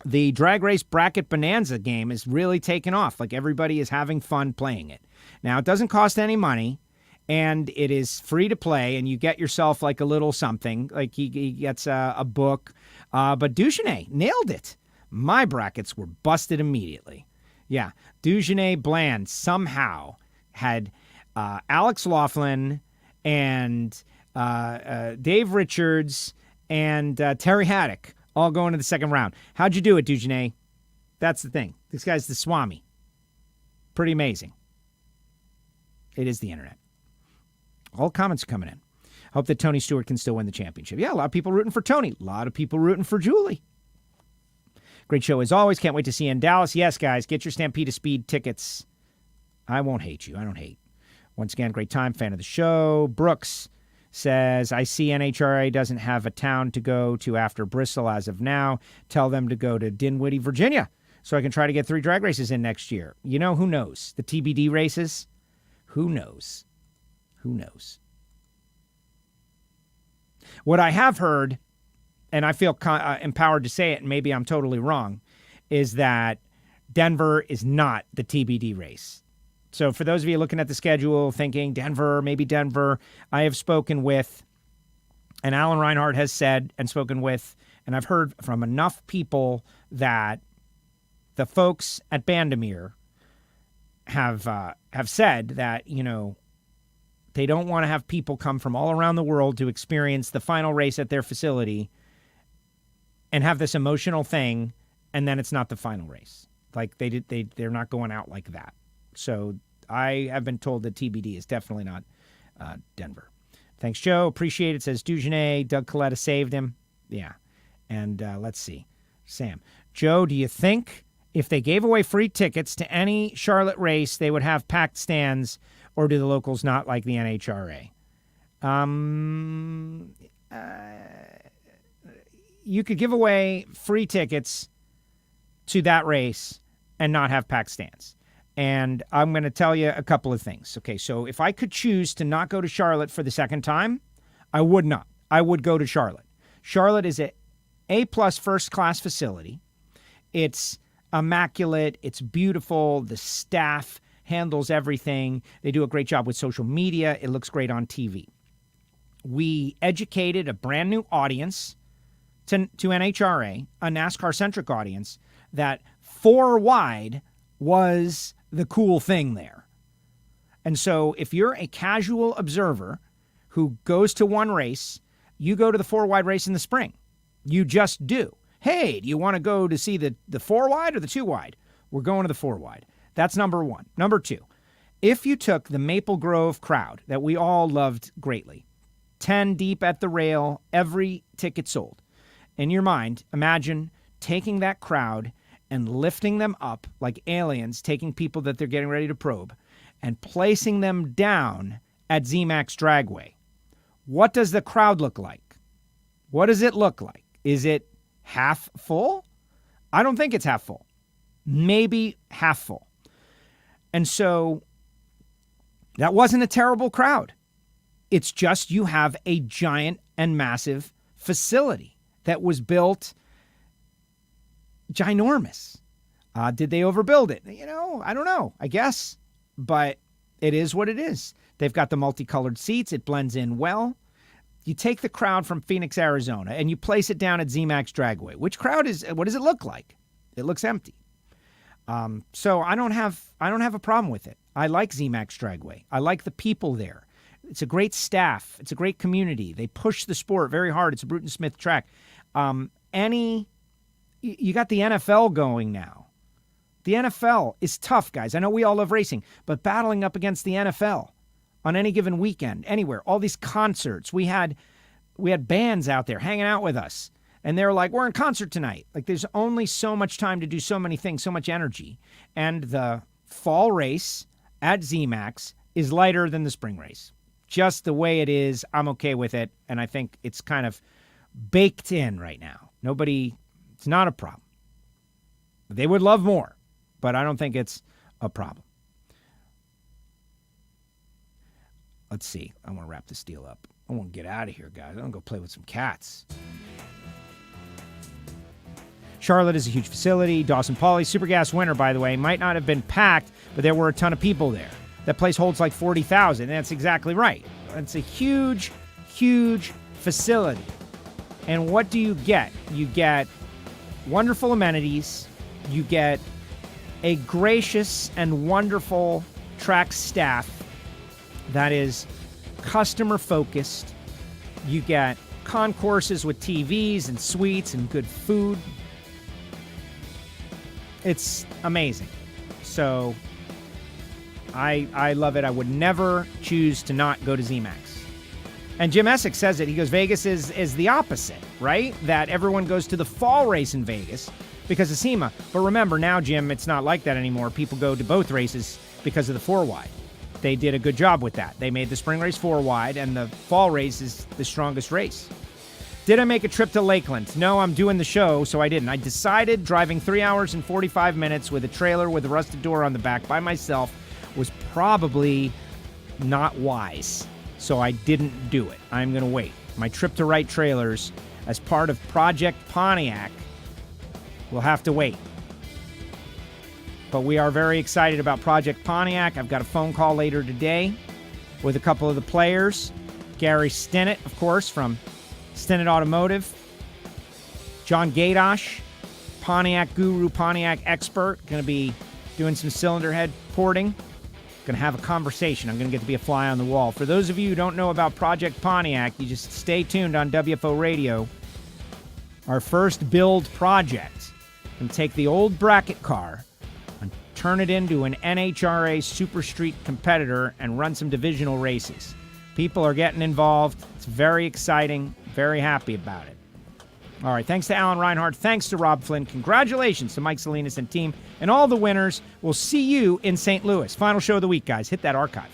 S3: The drag race bracket bonanza game is really taking off. Like, everybody is having fun playing it. Now, it doesn't cost any money, and it is free to play, and you get yourself like a little something. Like, he gets a book. But Dugenais nailed it. My brackets were busted immediately. Yeah, Dugenais Bland somehow had Alex Laughlin and Dave Richards and Terry Haddock all going to the second round. How'd you do it, Dugenais? That's the thing. This guy's the Swami. Pretty amazing. It is the internet. All comments are coming in. Hope that Tony Stewart can still win the championship. Yeah, a lot of people rooting for Tony. A lot of people rooting for Julie. Great show as always. Can't wait to see you in Dallas. Yes, guys, get your Stampede to Speed tickets. I won't hate you. I don't hate. Once again, great time. Fan of the show. Brooks says, I see NHRA doesn't have a town to go to after Bristol as of now. Tell them to go to Dinwiddie, Virginia, so I can try to get 3 drag races in next year. You know, who knows? The TBD races? Who knows? Who knows? What I have heard, and I feel empowered to say it, and maybe I'm totally wrong, is that Denver is not the TBD race. So for those of you looking at the schedule thinking Denver, maybe Denver, I have spoken with, and Alan Reinhart has said and spoken with, and I've heard from enough people that the folks at Bandamere have said that, you know, they don't want to have people come from all around the world to experience the final race at their facility and have this emotional thing, and then it's not the final race. Like, they're not going out like that. So I have been told that TBD is definitely not Denver. Thanks, Joe. Appreciate it. Says Dugenais. Doug Kalitta saved him. Yeah. And let's see. Sam. Joe, do you think if they gave away free tickets to any Charlotte race, they would have packed stands, or do the locals not like the NHRA? You could give away free tickets to that race and not have packed stands. And I'm going to tell you a couple of things. Okay, so if I could choose to not go to Charlotte for the second time, I would not. I would go to Charlotte. Charlotte is a A-plus first-class facility. It's immaculate. It's beautiful. The staff handles everything. They do a great job with social media. It looks great on TV. We educated a brand new audience to NHRA, a NASCAR-centric audience, that 4 wide was the cool thing there. And so if you're a casual observer who goes to one race, you go to the 4 wide race in the spring. You just do. Hey, do you want to go to see the 4 wide or the 2 wide? We're going to the 4 wide. That's number 1. Number 2, if you took the Maple Grove crowd that we all loved greatly, 10 deep at the rail, every ticket sold. In your mind, imagine taking that crowd and lifting them up like aliens, taking people that they're getting ready to probe, and placing them down at zMAX Dragway. What does the crowd look like? What does it look like? Is it half full? I don't think it's half full. Maybe half full. And so that wasn't a terrible crowd. It's just you have a giant and massive facility that was built ginormous. Did they overbuild it? You know, I don't know, I guess. But it is what it is. They've got the multicolored seats. It blends in well. You take the crowd from Phoenix, Arizona, and you place it down at zMAX Dragway. What does it look like? It looks empty. So I don't have a problem with it. I like zMAX Dragway. I like the people there. It's a great staff. It's a great community. They push the sport very hard. It's a Bruton Smith track. you got the NFL going now. The NFL is tough, guys. I know we all love racing, but battling up against the NFL on any given weekend, anywhere, all these concerts. We had bands out there hanging out with us, and they were like, we're in concert tonight. Like, there's only so much time to do so many things, so much energy. And the fall race at zMAX is lighter than the spring race. Just the way it is, I'm okay with it, and I think it's kind of baked in right now. It's not a problem. They would love more, but I don't think it's a problem. Let's see. I want to wrap this deal up. I want to get out of here, guys. I want to go play with some cats. Charlotte is a huge facility. Dawson Poly, Supergas winter, by the way, might not have been packed, but there were a ton of people there. That place holds like 40,000. That's exactly right. It's a huge, huge facility. And what do you get? You get wonderful amenities. You get a gracious and wonderful track staff that is customer-focused. You get concourses with TVs and suites and good food. It's amazing. So I love it. I would never choose to not go to zMAX. And Jim Essex says it. He goes, Vegas is the opposite, right? That everyone goes to the fall race in Vegas because of SEMA. But remember, now, Jim, it's not like that anymore. People go to both races because of the 4-wide. They did a good job with that. They made the spring race 4-wide, and the fall race is the strongest race. Did I make a trip to Lakeland? No, I'm doing the show, so I didn't. I decided driving 3 hours and 45 minutes with a trailer with a rusted door on the back by myself was probably not wise. So I didn't do it. I'm going to wait. My trip to Wright Trailers as part of Project Pontiac will have to wait. But we are very excited about Project Pontiac. I've got a phone call later today with a couple of the players. Gary Stinnett, of course, from Stinnett Automotive. John Gaige, Pontiac guru, Pontiac expert, going to be doing some cylinder head porting. Going to have a conversation. I'm going to get to be a fly on the wall. For those of you who don't know about Project Pontiac, you just stay tuned on WFO Radio. Our first build project. Going to take the old bracket car and turn it into an NHRA Super Street competitor and run some divisional races. People are getting involved. It's very exciting. Very happy about it. All right, thanks to Alan Reinhart. Thanks to Rob Flynn. Congratulations to Mike Salinas and team and all the winners. We'll see you in St. Louis. Final show of the week, guys. Hit that archive.